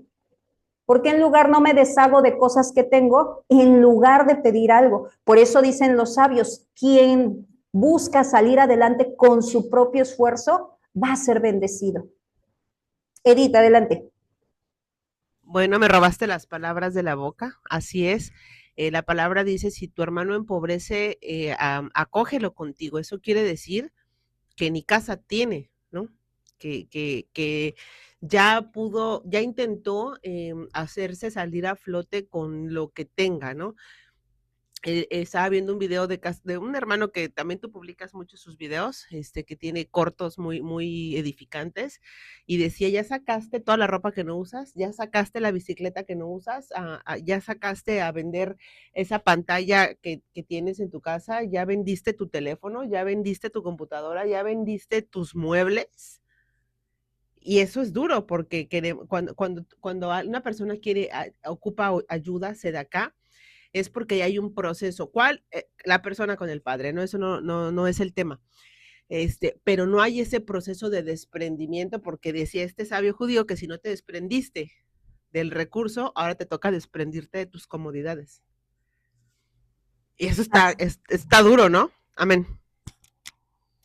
¿Por qué en lugar no me deshago de cosas que tengo en lugar de pedir algo? Por eso dicen los sabios, quien busca salir adelante con su propio esfuerzo va a ser bendecido. Edith, adelante. Bueno, me robaste las palabras de la boca, así es. La palabra dice, si tu hermano empobrece, acógelo contigo. Eso quiere decir que ni casa tiene, ¿no? Que ya intentó hacerse salir a flote con lo que tenga, ¿no? Estaba viendo un video de un hermano que también tú publicas mucho sus videos, que tiene cortos muy, muy edificantes, y decía, ya sacaste toda la ropa que no usas, ya sacaste la bicicleta que no usas, ya sacaste a vender esa pantalla que tienes en tu casa, ya vendiste tu teléfono, ya vendiste tu computadora, ya vendiste tus muebles. Y eso es duro porque cuando una persona ocupa ayuda, sedacá, es porque hay un proceso. ¿Cuál? La persona con el padre, ¿no? Eso no es el tema. Pero no hay ese proceso de desprendimiento porque decía este sabio judío que si no te desprendiste del recurso, ahora te toca desprendirte de tus comodidades. Y eso está duro, ¿no? Amén.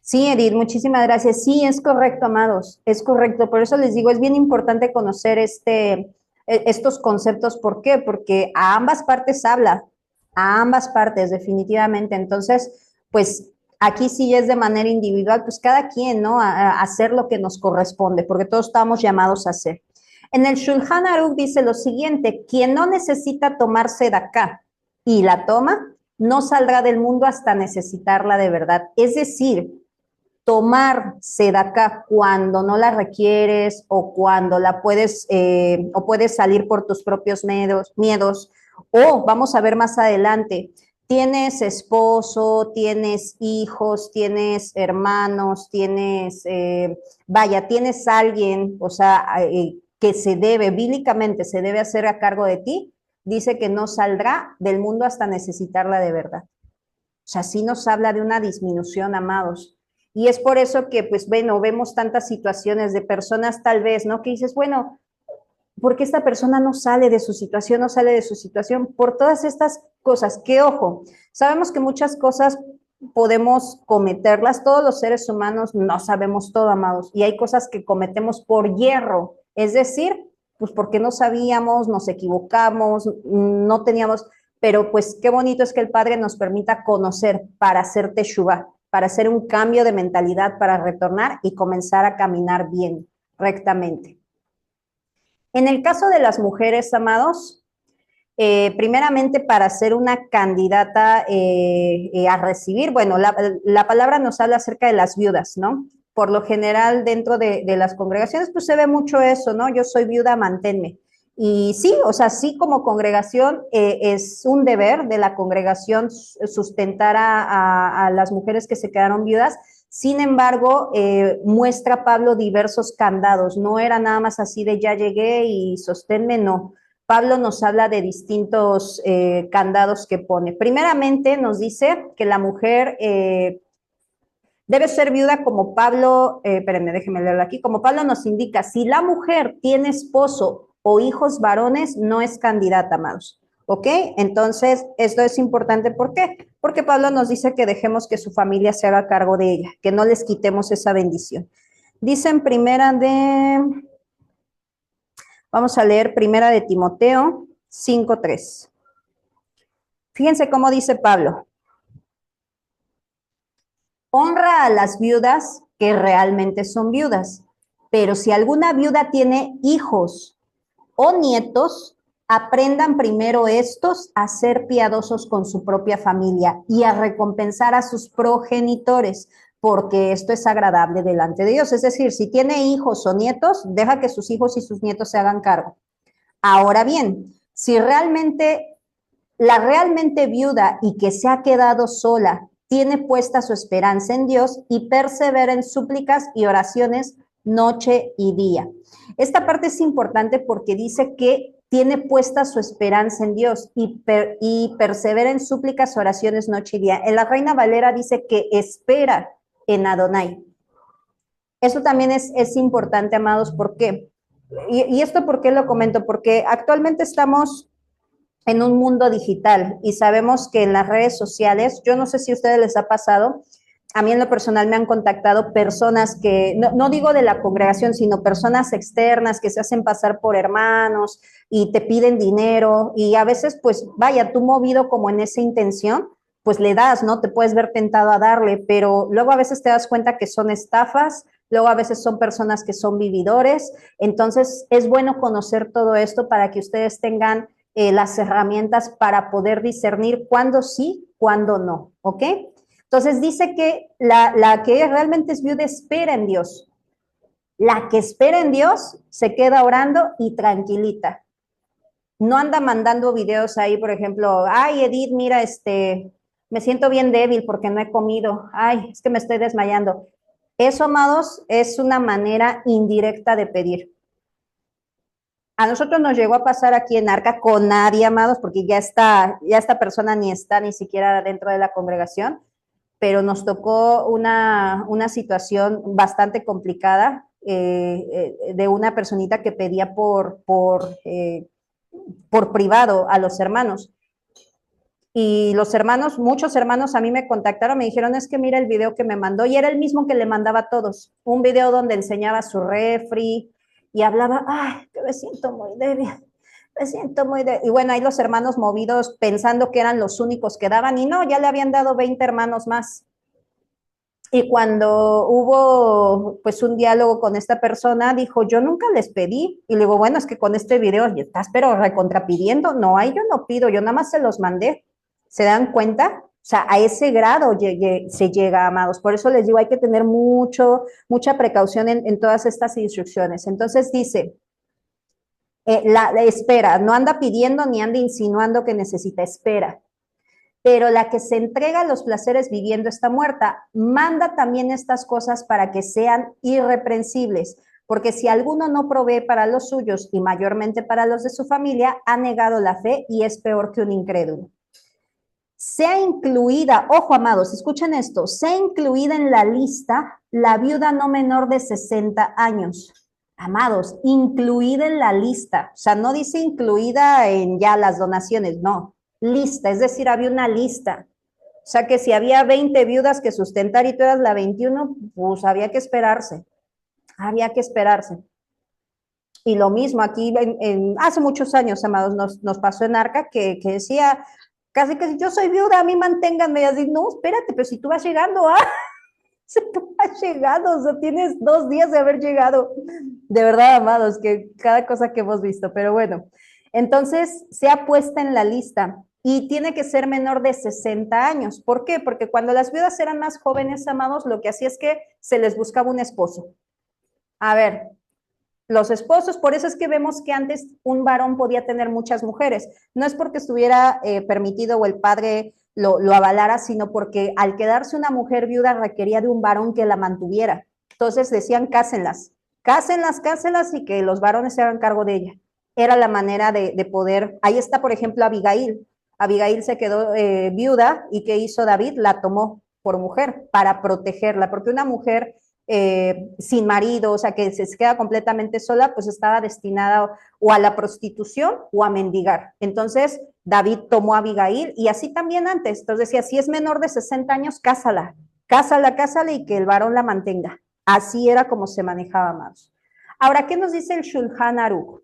Sí, Edith, muchísimas gracias. Sí, es correcto, amados, es correcto. Por eso les digo, es bien importante conocer estos conceptos. ¿Por qué? Porque a ambas partes habla, a ambas partes, definitivamente. Entonces, pues aquí sí es de manera individual, pues cada quien, ¿no? A hacer lo que nos corresponde, porque todos estamos llamados a hacer. En el Shulchan Aruch dice lo siguiente, quien no necesita tomar sedacá y la toma, no saldrá del mundo hasta necesitarla de verdad. Es decir, tomar sedacá cuando no la requieres o cuando la puedes o puedes salir por tus propios miedos, o vamos a ver más adelante, tienes esposo, tienes hijos, tienes hermanos, tienes alguien, o sea, que bíblicamente se debe hacer a cargo de ti, dice que no saldrá del mundo hasta necesitarla de verdad. O sea, sí nos habla de una disminución, amados. Y es por eso que, pues, bueno, vemos tantas situaciones de personas tal vez, ¿no? Que dices, bueno, ¿por qué esta persona no sale de su situación, Por todas estas cosas, que ojo, sabemos que muchas cosas podemos cometerlas, todos los seres humanos no sabemos todo, amados, y hay cosas que cometemos por hierro, es decir, pues porque no sabíamos, nos equivocamos, no teníamos, pero pues qué bonito es que el Padre nos permita conocer para hacer teshuvá, para hacer un cambio de mentalidad, para retornar y comenzar a caminar bien, rectamente. En el caso de las mujeres, amados, primeramente para ser una candidata a recibir, bueno, la palabra nos habla acerca de las viudas, ¿no? Por lo general dentro de las congregaciones pues se ve mucho eso, ¿no? Yo soy viuda, manténme. Y sí, o sea, sí como congregación es un deber de la congregación sustentar a las mujeres que se quedaron viudas. Sin embargo, muestra Pablo diversos candados, no era nada más así de ya llegué y sosténme, no. Pablo nos habla de distintos candados que pone. Primeramente nos dice que la mujer debe ser viuda como Pablo, espérenme, déjenme leerlo aquí, como Pablo nos indica, si la mujer tiene esposo o hijos varones, no es candidata, amados. ¿Ok? Entonces, esto es importante, ¿por qué? Porque Pablo nos dice que dejemos que su familia se haga cargo de ella, que no les quitemos esa bendición. Dice en vamos a leer primera de Timoteo 5:3. Fíjense cómo dice Pablo. Honra a las viudas que realmente son viudas, pero si alguna viuda tiene hijos o nietos, aprendan primero estos a ser piadosos con su propia familia y a recompensar a sus progenitores, porque esto es agradable delante de Dios. Es decir, si tiene hijos o nietos, deja que sus hijos y sus nietos se hagan cargo. Ahora bien, si realmente la realmente viuda y que se ha quedado sola tiene puesta su esperanza en Dios y persevera en súplicas y oraciones noche y día. Esta parte es importante porque dice que tiene puesta su esperanza en Dios y persevera en súplicas, oraciones noche y día. En la Reina Valera dice que espera en Adonai. Eso también es importante, amados, ¿por qué? Y esto por qué lo comento, porque actualmente estamos en un mundo digital y sabemos que en las redes sociales, yo no sé si a ustedes les ha pasado, a mí en lo personal me han contactado personas que, no digo de la congregación, sino personas externas que se hacen pasar por hermanos y te piden dinero y a veces pues vaya, tú movido como en esa intención, pues le das, ¿no? Te puedes ver tentado a darle, pero luego a veces te das cuenta que son estafas, luego a veces son personas que son vividores, entonces es bueno conocer todo esto para que ustedes tengan las herramientas para poder discernir cuándo sí, cuándo no, ¿ok? Entonces dice que la que realmente es viuda espera en Dios. La que espera en Dios se queda orando y tranquilita. No anda mandando videos ahí, por ejemplo, ay, Edith, mira, me siento bien débil porque no he comido. Ay, es que me estoy desmayando. Eso, amados, es una manera indirecta de pedir. A nosotros nos llegó a pasar aquí en Arca con nadie, amados, porque ya esta persona ni está ni siquiera dentro de la congregación, pero nos tocó una situación bastante complicada de una personita que pedía por privado a los hermanos. Y los hermanos, muchos hermanos a mí me contactaron, me dijeron, es que mira el video que me mandó, y era el mismo que le mandaba a todos, un video donde enseñaba su refri, y hablaba, ay, que me siento muy débil, me siento muy débil. Y bueno, ahí los hermanos movidos pensando que eran los únicos que daban, y no, ya le habían dado 20 hermanos más. Y cuando hubo pues un diálogo con esta persona, dijo, yo nunca les pedí. Y le digo, bueno, es que con este video estás pero recontrapidiendo. No, ahí yo no pido, yo nada más se los mandé. ¿Se dan cuenta? O sea, a ese grado se llega, amados. Por eso les digo, hay que tener mucha precaución en todas estas instrucciones. Entonces dice, la espera, no anda pidiendo ni anda insinuando que necesita, espera. Pero la que se entrega a los placeres viviendo está muerta. Manda también estas cosas para que sean irreprensibles, porque si alguno no provee para los suyos y mayormente para los de su familia, ha negado la fe y es peor que un incrédulo. Sea incluida, ojo amados, escuchen esto, sea incluida en la lista la viuda no menor de 60 años. Amados, incluida en la lista, o sea, no dice incluida en ya las donaciones, no. lista, es decir, había una lista. O sea que si había 20 viudas que sustentar y tú eras la 21, pues había que esperarse. Había que esperarse. Y lo mismo aquí, hace muchos años, amados, nos pasó en Arca que decía, casi que yo soy viuda, a mí manténganme. Y así, no, espérate, pero si tú vas llegando, si tú vas llegando, o sea, tienes 2 días de haber llegado. De verdad, amados, que cada cosa que hemos visto, pero bueno. Entonces, se ha puesto en la lista y tiene que ser menor de 60 años. ¿Por qué? Porque cuando las viudas eran más jóvenes, amados, lo que hacía es que se les buscaba un esposo. A ver, los esposos, por eso es que vemos que antes un varón podía tener muchas mujeres. No es porque estuviera permitido o el padre lo avalara, sino porque al quedarse una mujer viuda requería de un varón que la mantuviera. Entonces decían, cásenlas, cásenlas, cásenlas y que los varones se hagan cargo de ella. Era la manera de poder. Ahí está, por ejemplo, Abigail. Abigail se quedó viuda y ¿qué hizo David? La tomó por mujer para protegerla, porque una mujer sin marido, o sea, que se queda completamente sola, pues estaba destinada o a la prostitución o a mendigar. Entonces, David tomó a Abigail y así también antes. Entonces decía, si es menor de 60 años, cásala, cásala, cásala y que el varón la mantenga. Así era como se manejaba más. Ahora, ¿qué nos dice el Shulchan Aruch?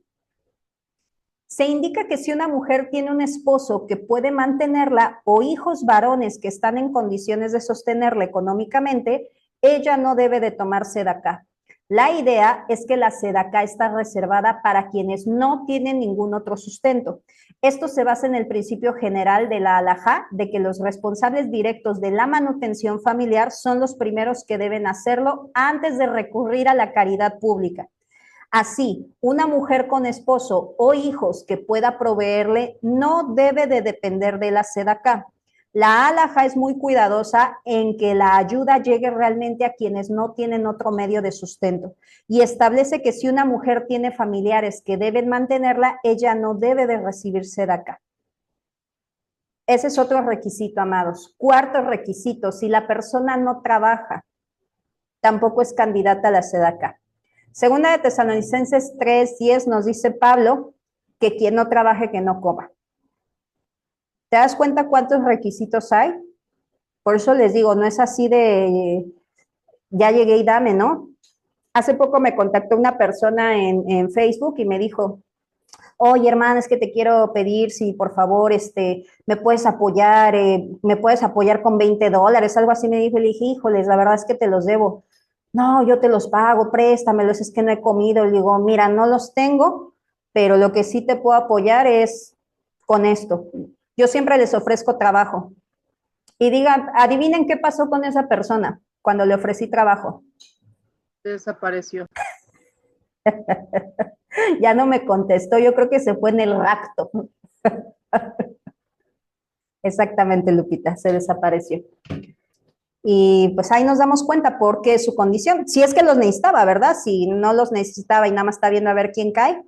Se indica que si una mujer tiene un esposo que puede mantenerla o hijos varones que están en condiciones de sostenerla económicamente, ella no debe de tomar sedacá. La idea es que la sedacá está reservada para quienes no tienen ningún otro sustento. Esto se basa en el principio general de la halajá de que los responsables directos de la manutención familiar son los primeros que deben hacerlo antes de recurrir a la caridad pública. Así, una mujer con esposo o hijos que pueda proveerle no debe de depender de la sedacá. La halajá es muy cuidadosa en que la ayuda llegue realmente a quienes no tienen otro medio de sustento y establece que si una mujer tiene familiares que deben mantenerla, ella no debe de recibir sedacá. Ese es otro requisito, amados. Cuarto requisito, si la persona no trabaja, tampoco es candidata a la sedacá. Segunda de Tesalonicenses 3:10 nos dice Pablo que quien no trabaje, que no coma. ¿Te das cuenta cuántos requisitos hay? Por eso les digo, no es así de ya llegué y dame, ¿no? Hace poco me contactó una persona en Facebook y me dijo, oye, hermana, es que te quiero pedir si por favor me puedes apoyar con $20, algo así me dijo. Y le dije, híjoles, la verdad es que te los debo. No, yo te los pago, préstamelos, es que no he comido. Le digo, mira, no los tengo, pero lo que sí te puedo apoyar es con esto. Yo siempre les ofrezco trabajo. Y digan, adivinen qué pasó con esa persona cuando le ofrecí trabajo. Desapareció. Ya no me contestó, yo creo que se fue en el rapto. Exactamente, Lupita, se desapareció. Y pues ahí nos damos cuenta porque su condición, si es que los necesitaba, ¿verdad? Si no los necesitaba y nada más está viendo a ver quién cae,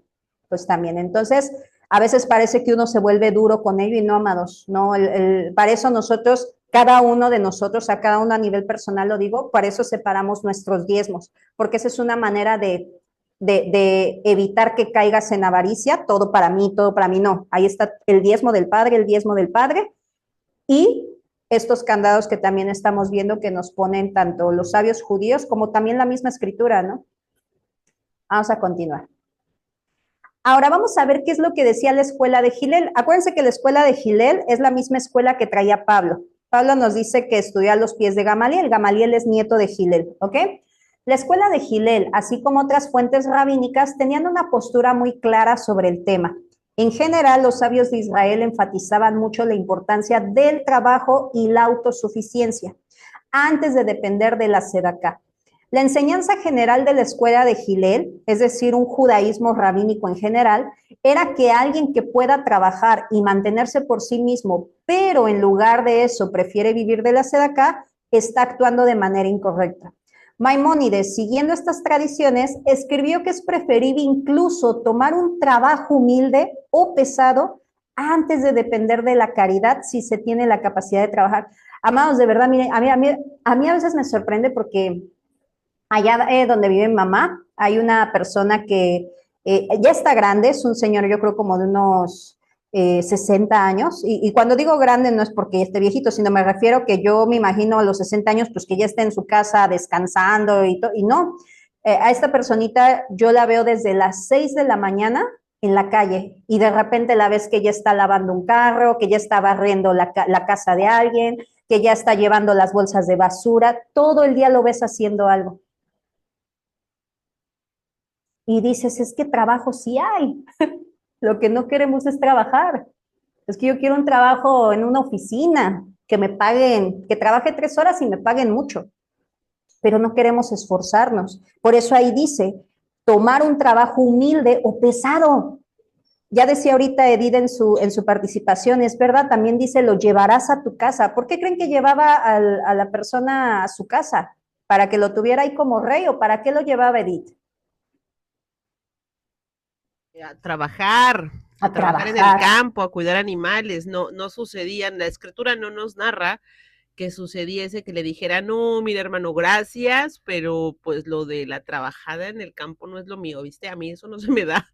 pues también. Entonces, a veces parece que uno se vuelve duro con ello y no, amados, no, para eso nosotros, cada uno de nosotros, a cada uno a nivel personal lo digo, para eso separamos nuestros diezmos, porque esa es una manera de evitar que caigas en avaricia, todo para mí, no. Ahí está el diezmo del Padre, y estos candados que también estamos viendo que nos ponen tanto los sabios judíos como también la misma escritura, ¿no? Vamos a continuar. Ahora vamos a ver qué es lo que decía la escuela de Gilel. Acuérdense que la escuela de Gilel es la misma escuela que traía Pablo. Pablo nos dice que estudió a los pies de Gamaliel. Gamaliel es nieto de Gilel, ¿ok? La escuela de Gilel, así como otras fuentes rabínicas, tenían una postura muy clara sobre el tema. En general, los sabios de Israel enfatizaban mucho la importancia del trabajo y la autosuficiencia antes de depender de la sedacá. La enseñanza general de la escuela de Gilel, es decir, un judaísmo rabínico en general, era que alguien que pueda trabajar y mantenerse por sí mismo, pero en lugar de eso prefiere vivir de la sedacá, está actuando de manera incorrecta. Maimónides, siguiendo estas tradiciones, escribió que es preferible incluso tomar un trabajo humilde o pesado antes de depender de la caridad si se tiene la capacidad de trabajar. Amados, de verdad, miren, a mí a veces me sorprende porque allá donde vive mi mamá hay una persona que ya está grande, es un señor yo creo como de unos 60 años, y cuando digo grande no es porque esté viejito, sino me refiero que yo me imagino a los 60 años, pues que ya esté en su casa descansando y no. A esta personita yo la veo desde las 6 de la mañana en la calle y de repente la ves que ya está lavando un carro, que ya está barriendo la casa de alguien, que ya está llevando las bolsas de basura, todo el día lo ves haciendo algo. Y dices, es que trabajo sí hay. Lo que no queremos es trabajar. Es que yo quiero un trabajo en una oficina, que me paguen, que trabaje 3 horas y me paguen mucho. Pero no queremos esforzarnos. Por eso ahí dice, tomar un trabajo humilde o pesado. Ya decía ahorita Edith en su participación, es verdad, también dice, lo llevarás a tu casa. ¿Por qué creen que llevaba a la persona a su casa? ¿Para que lo tuviera ahí como rey o para qué lo llevaba Edith? A trabajar, A trabajar en el trabajar. campo, a cuidar animales. No sucedía, la escritura no nos narra que sucediese que le dijera, no, mira hermano, gracias, pero pues lo de la trabajada en el campo no es lo mío, ¿viste? A mí eso no se me da.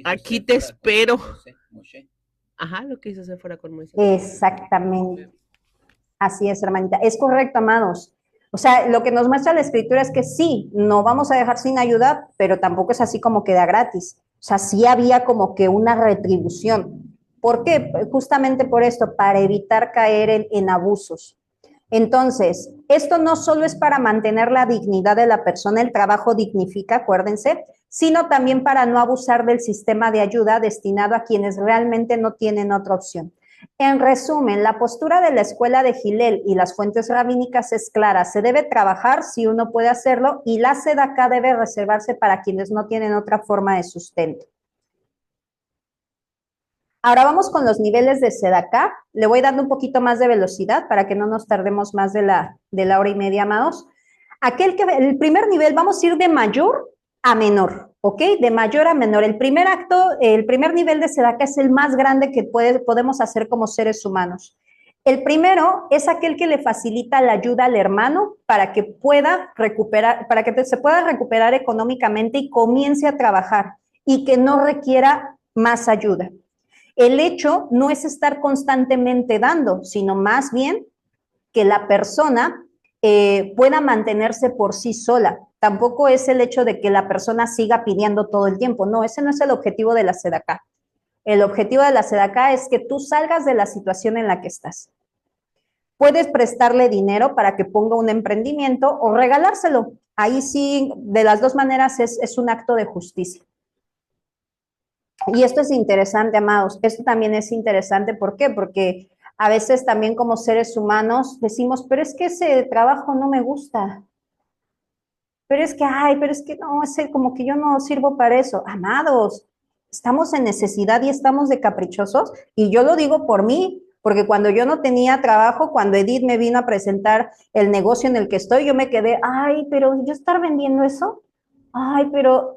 Aquí te espero. Ajá, lo que hizo Séfora con Moisés. Exactamente. Así es, hermanita. Es correcto, amados. O sea, lo que nos muestra la escritura es que sí, no vamos a dejar sin ayuda, pero tampoco es así como queda gratis. O sea, sí había como que una retribución. ¿Por qué? Justamente por esto, para evitar caer en abusos. Entonces, esto no solo es para mantener la dignidad de la persona, el trabajo dignifica, acuérdense, sino también para no abusar del sistema de ayuda destinado a quienes realmente no tienen otra opción. En resumen, la postura de la escuela de Hillel y las fuentes rabínicas es clara, se debe trabajar si uno puede hacerlo y la sedaká debe reservarse para quienes no tienen otra forma de sustento. Ahora vamos con los niveles de sedaká. Le voy dando un poquito más de velocidad para que no nos tardemos más de la hora y media, amados. El primer nivel, vamos a ir de mayor a menor, ¿ok? De mayor a menor. El primer nivel de sedaká es el más grande que podemos hacer como seres humanos. El primero es aquel que le facilita la ayuda al hermano para que pueda recuperar, para que se pueda recuperar económicamente y comience a trabajar y que no requiera más ayuda. El hecho no es estar constantemente dando, sino más bien que la persona pueda mantenerse por sí sola. Tampoco es el hecho de que la persona siga pidiendo todo el tiempo. No, ese no es el objetivo de la sedaká. El objetivo de la sedaká es que tú salgas de la situación en la que estás. Puedes prestarle dinero para que ponga un emprendimiento o regalárselo. Ahí sí, de las dos maneras es un acto de justicia. Y esto es interesante, amados. Esto también es interesante. ¿Por qué? Porque a veces también como seres humanos decimos, pero es que ese trabajo no me gusta. Pero es que no, como que yo no sirvo para eso. Amados, estamos en necesidad y estamos de caprichosos. Y yo lo digo por mí, porque cuando yo no tenía trabajo, cuando Edith me vino a presentar el negocio en el que estoy, yo me quedé, pero yo estar vendiendo eso.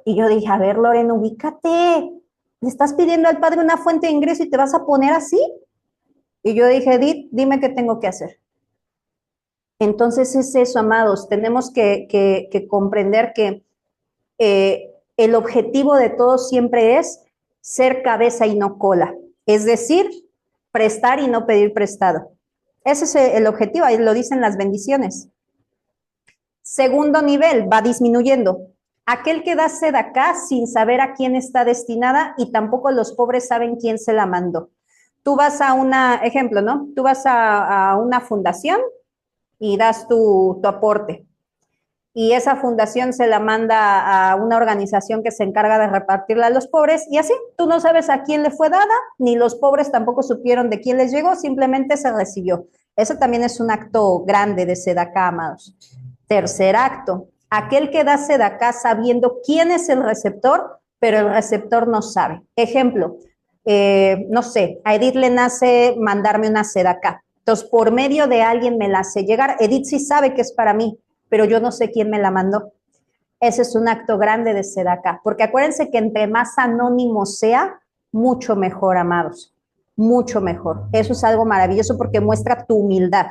Y yo dije, a ver, Lorena, ubícate. ¿Le estás pidiendo al Padre una fuente de ingreso y te vas a poner así? Y yo dije, Edith, dime qué tengo que hacer. Entonces es eso, amados. Tenemos que comprender que el objetivo de todos siempre es ser cabeza y no cola. Es decir, prestar y no pedir prestado. Ese es el objetivo, ahí lo dicen las bendiciones. Segundo nivel, va disminuyendo. Aquel que da sedaká sin saber a quién está destinada y tampoco los pobres saben quién se la mandó. Tú vas a ejemplo, ¿no? Tú vas a una fundación y das tu aporte. Y esa fundación se la manda a una organización que se encarga de repartirla a los pobres y así, tú no sabes a quién le fue dada, ni los pobres tampoco supieron de quién les llegó, simplemente se recibió. Eso también es un acto grande de sedaká, amados. Tercer acto, aquel que da sedaká sabiendo quién es el receptor, pero el receptor no sabe. Ejemplo, no sé, a Edith le nace mandarme una sedaká. Entonces, por medio de alguien me la hace llegar. Edith sí sabe que es para mí, pero yo no sé quién me la mandó. Ese es un acto grande de sedaká, porque acuérdense que entre más anónimo sea, mucho mejor, amados, mucho mejor. Eso es algo maravilloso porque muestra tu humildad.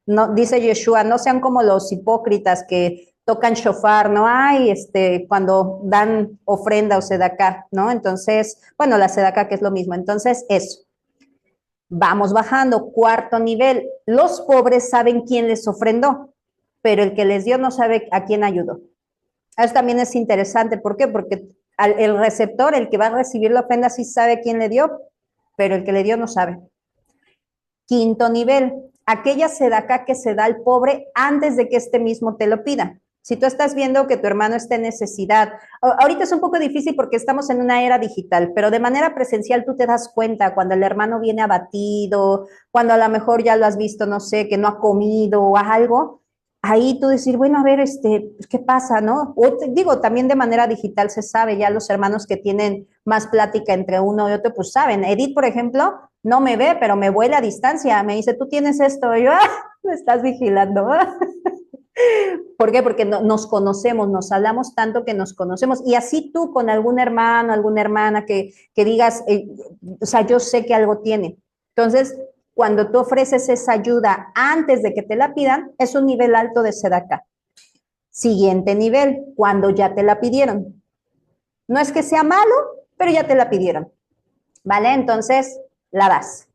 No, dice Yeshua, no sean como los hipócritas que tocan shofar, ¿no? Ay, cuando dan ofrenda o sedacá, ¿no? Entonces, bueno, la sedacá que es lo mismo. Entonces, eso. Vamos bajando. Cuarto nivel. Los pobres saben quién les ofrendó, pero el que les dio no sabe a quién ayudó. Eso también es interesante. ¿Por qué? Porque el receptor, el que va a recibir la ofrenda, sí sabe quién le dio, pero el que le dio no sabe. Quinto nivel. Aquella sedacá que se da al pobre antes de que este mismo te lo pida. Si tú estás viendo que tu hermano está en necesidad, ahorita es un poco difícil porque estamos en una era digital, pero de manera presencial tú te das cuenta cuando el hermano viene abatido, cuando a lo mejor ya lo has visto, no sé, que no ha comido o algo, ahí tú decir, bueno, a ver, ¿qué pasa, no? O digo, también de manera digital se sabe, ya los hermanos que tienen más plática entre uno y otro, pues saben. Edith, por ejemplo, no me ve, pero me vuela a distancia, me dice, tú tienes esto, y yo, me estás vigilando, ¿por qué? Porque nos conocemos, nos hablamos tanto que nos conocemos. Y así tú con algún hermano, alguna hermana que digas, o sea, yo sé que algo tiene. Entonces, cuando tú ofreces esa ayuda antes de que te la pidan, es un nivel alto de sedacá. Siguiente nivel, cuando ya te la pidieron. No es que sea malo, pero ya te la pidieron. ¿Vale? Entonces, la das.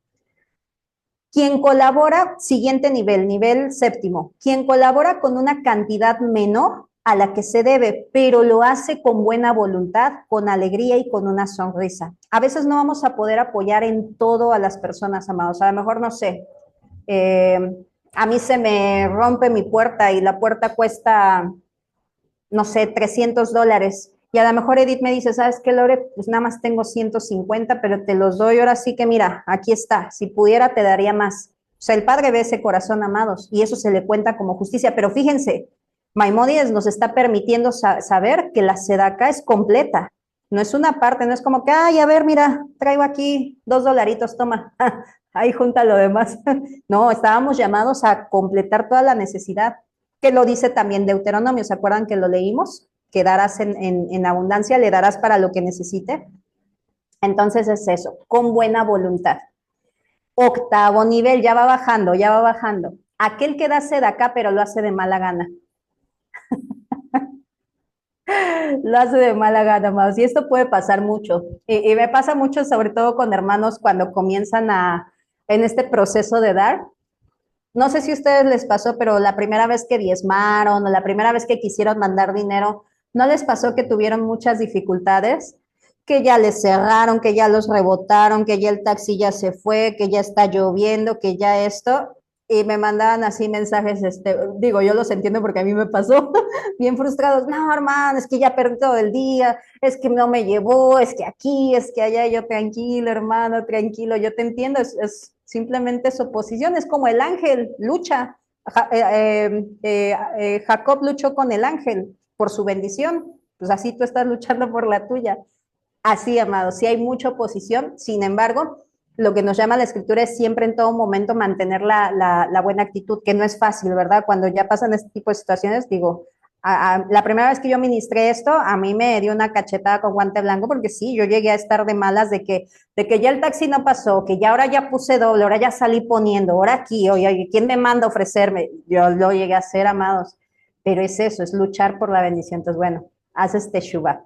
Quien colabora, siguiente nivel, nivel séptimo, quien colabora con una cantidad menor a la que se debe, pero lo hace con buena voluntad, con alegría y con una sonrisa. A veces no vamos a poder apoyar en todo a las personas, amados. A lo mejor, no sé, a mí se me rompe mi puerta y la puerta cuesta, no sé, $300. Y a lo mejor Edith me dice, ¿sabes qué, Lore? Pues nada más tengo 150, pero te los doy ahora sí que mira, aquí está. Si pudiera, te daría más. O sea, el Padre ve ese corazón, amados, y eso se le cuenta como justicia. Pero fíjense, Maimónides nos está permitiendo saber que la sedacá es completa. No es una parte, no es como que, ay, a ver, mira, traigo aquí $2, toma. Ahí junta lo demás. No, estábamos llamados a completar toda la necesidad, que lo dice también Deuteronomio. ¿Se acuerdan que lo leímos? Que darás en abundancia, le darás para lo que necesite. Entonces es eso, con buena voluntad. Octavo nivel, ya va bajando, ya va bajando. Aquel que da sedacá, pero lo hace de mala gana. Lo hace de mala gana, amados. Y esto puede pasar mucho. Y me pasa mucho, sobre todo con hermanos, cuando comienzan en este proceso de dar. No sé si a ustedes les pasó, pero la primera vez que diezmaron o la primera vez que quisieron mandar dinero, ¿no les pasó que tuvieron muchas dificultades? Que ya les cerraron, que ya los rebotaron, que ya el taxi ya se fue, que ya está lloviendo, que ya esto. Y me mandaban así mensajes, digo, yo los entiendo porque a mí me pasó, bien frustrados. No, hermano, es que ya perdí todo el día, es que no me llevó, es que aquí, es que allá. Yo, tranquilo, hermano, tranquilo, yo te entiendo, es simplemente su posición, es como el ángel lucha. Jacob luchó con el ángel por su bendición, pues así tú estás luchando por la tuya. Así, amados, sí hay mucha oposición, sin embargo, lo que nos llama la escritura es siempre en todo momento mantener la buena actitud, que no es fácil, ¿verdad? Cuando ya pasan este tipo de situaciones, digo, la primera vez que yo ministré esto, a mí me dio una cachetada con guante blanco, porque sí, yo llegué a estar de malas de que ya el taxi no pasó, que ya ahora ya puse doble, ahora ya salí poniendo, ahora aquí, oye, ¿quién me manda a ofrecerme? Yo lo llegué a hacer, amados, pero es eso, es luchar por la bendición. Entonces, bueno, haces teshuva.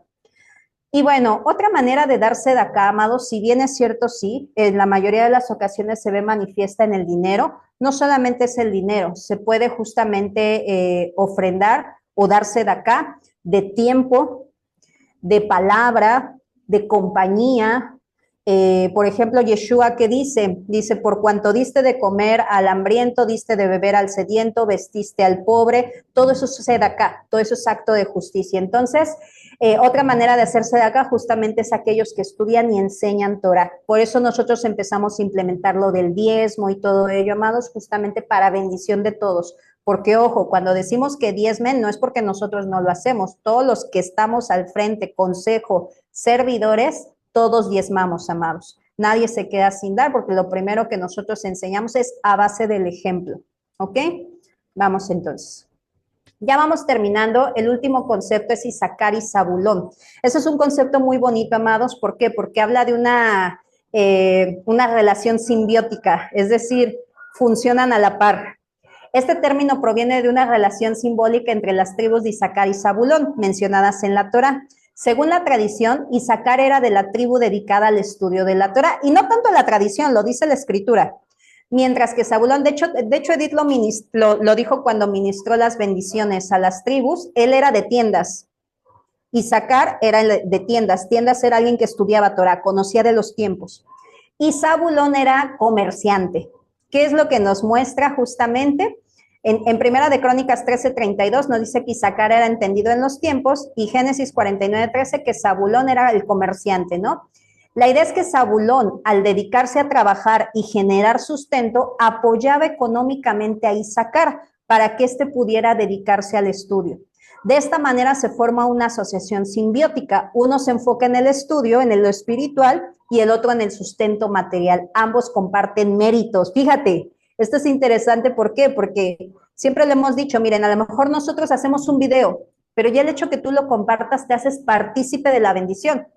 Y bueno, otra manera de darse de acá, amados, si bien es cierto, sí, en la mayoría de las ocasiones se ve manifiesta en el dinero, no solamente es el dinero, se puede justamente ofrendar o darse de acá de tiempo, de palabra, de compañía. Por ejemplo, Yeshua, ¿qué dice? Dice, por cuanto diste de comer al hambriento, diste de beber al sediento, vestiste al pobre, todo eso sucede de acá, todo eso es acto de justicia. Entonces, otra manera de hacerse de acá justamente es aquellos que estudian y enseñan Torah. Por eso nosotros empezamos a implementar lo del diezmo y todo ello, amados, justamente para bendición de todos. Porque, ojo, cuando decimos que diezmen, no es porque nosotros no lo hacemos. Todos los que estamos al frente, consejo, servidores, todos diezmamos, amados. Nadie se queda sin dar porque lo primero que nosotros enseñamos es a base del ejemplo. ¿Ok? Vamos entonces. Ya vamos terminando. El último concepto es Isaacar y Zabulón. Eso es un concepto muy bonito, amados. ¿Por qué? Porque habla de una relación simbiótica, es decir, funcionan a la par. Este término proviene de una relación simbólica entre las tribus de Isaacar y Zabulón, mencionadas en la Torá. Según la tradición, Isaacar era de la tribu dedicada al estudio de la Torá, y no tanto la tradición, lo dice la escritura. Mientras que Zabulón, de hecho Edith lo dijo cuando ministró las bendiciones a las tribus, él era de tiendas. Isaacar era de tiendas, tiendas era alguien que estudiaba Torah, conocía de los tiempos. Y Zabulón era comerciante. ¿Qué es lo que nos muestra justamente? En Primera de Crónicas 13:32 nos dice que Isaacar era entendido en los tiempos y Génesis 49:13 que Zabulón era el comerciante, ¿no? La idea es que Zabulón, al dedicarse a trabajar y generar sustento, apoyaba económicamente a Isaacar para que éste pudiera dedicarse al estudio. De esta manera se forma una asociación simbiótica. Uno se enfoca en el estudio, en lo espiritual, y el otro en el sustento material. Ambos comparten méritos. Fíjate, esto es interesante. ¿Por qué? Porque siempre le hemos dicho, miren, a lo mejor nosotros hacemos un video, pero ya el hecho que tú lo compartas te haces partícipe de la bendición.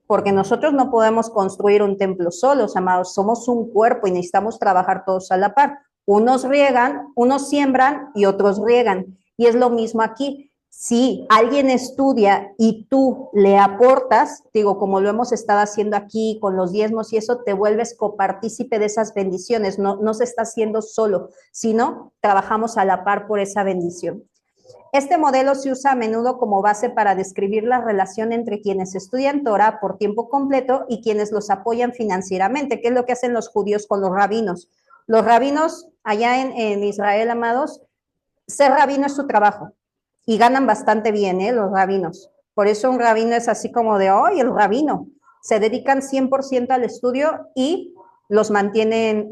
Porque nosotros no podemos construir un templo solos, amados. Somos un cuerpo y necesitamos trabajar todos a la par. Unos riegan, unos siembran y otros riegan. Y es lo mismo aquí. Si alguien estudia y tú le aportas, digo, como lo hemos estado haciendo aquí con los diezmos y eso, te vuelves copartícipe de esas bendiciones. No se está haciendo solo, sino trabajamos a la par por esa bendición. Este modelo se usa a menudo como base para describir la relación entre quienes estudian Torah por tiempo completo y quienes los apoyan financieramente, que es lo que hacen los judíos con los rabinos. Los rabinos allá en Israel, amados, ser rabino es su trabajo y ganan bastante bien, los rabinos. Por eso un rabino es así como de, ¡ay, el rabino! Se dedican 100% al estudio y los mantienen,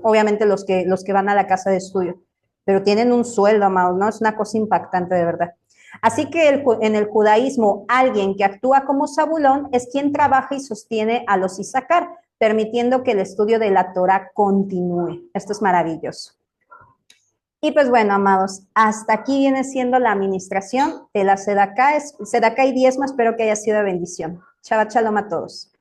obviamente, los que van a la casa de estudio. Pero tienen un sueldo, amados, ¿no? Es una cosa impactante, de verdad. Así que en el judaísmo, alguien que actúa como Zabulón es quien trabaja y sostiene a los Isaacar, permitiendo que el estudio de la Torah continúe. Esto es maravilloso. Y pues bueno, amados, hasta aquí viene siendo la administración de la Sedaká y diezmo. Espero que haya sido de bendición. Shabbat shalom a todos.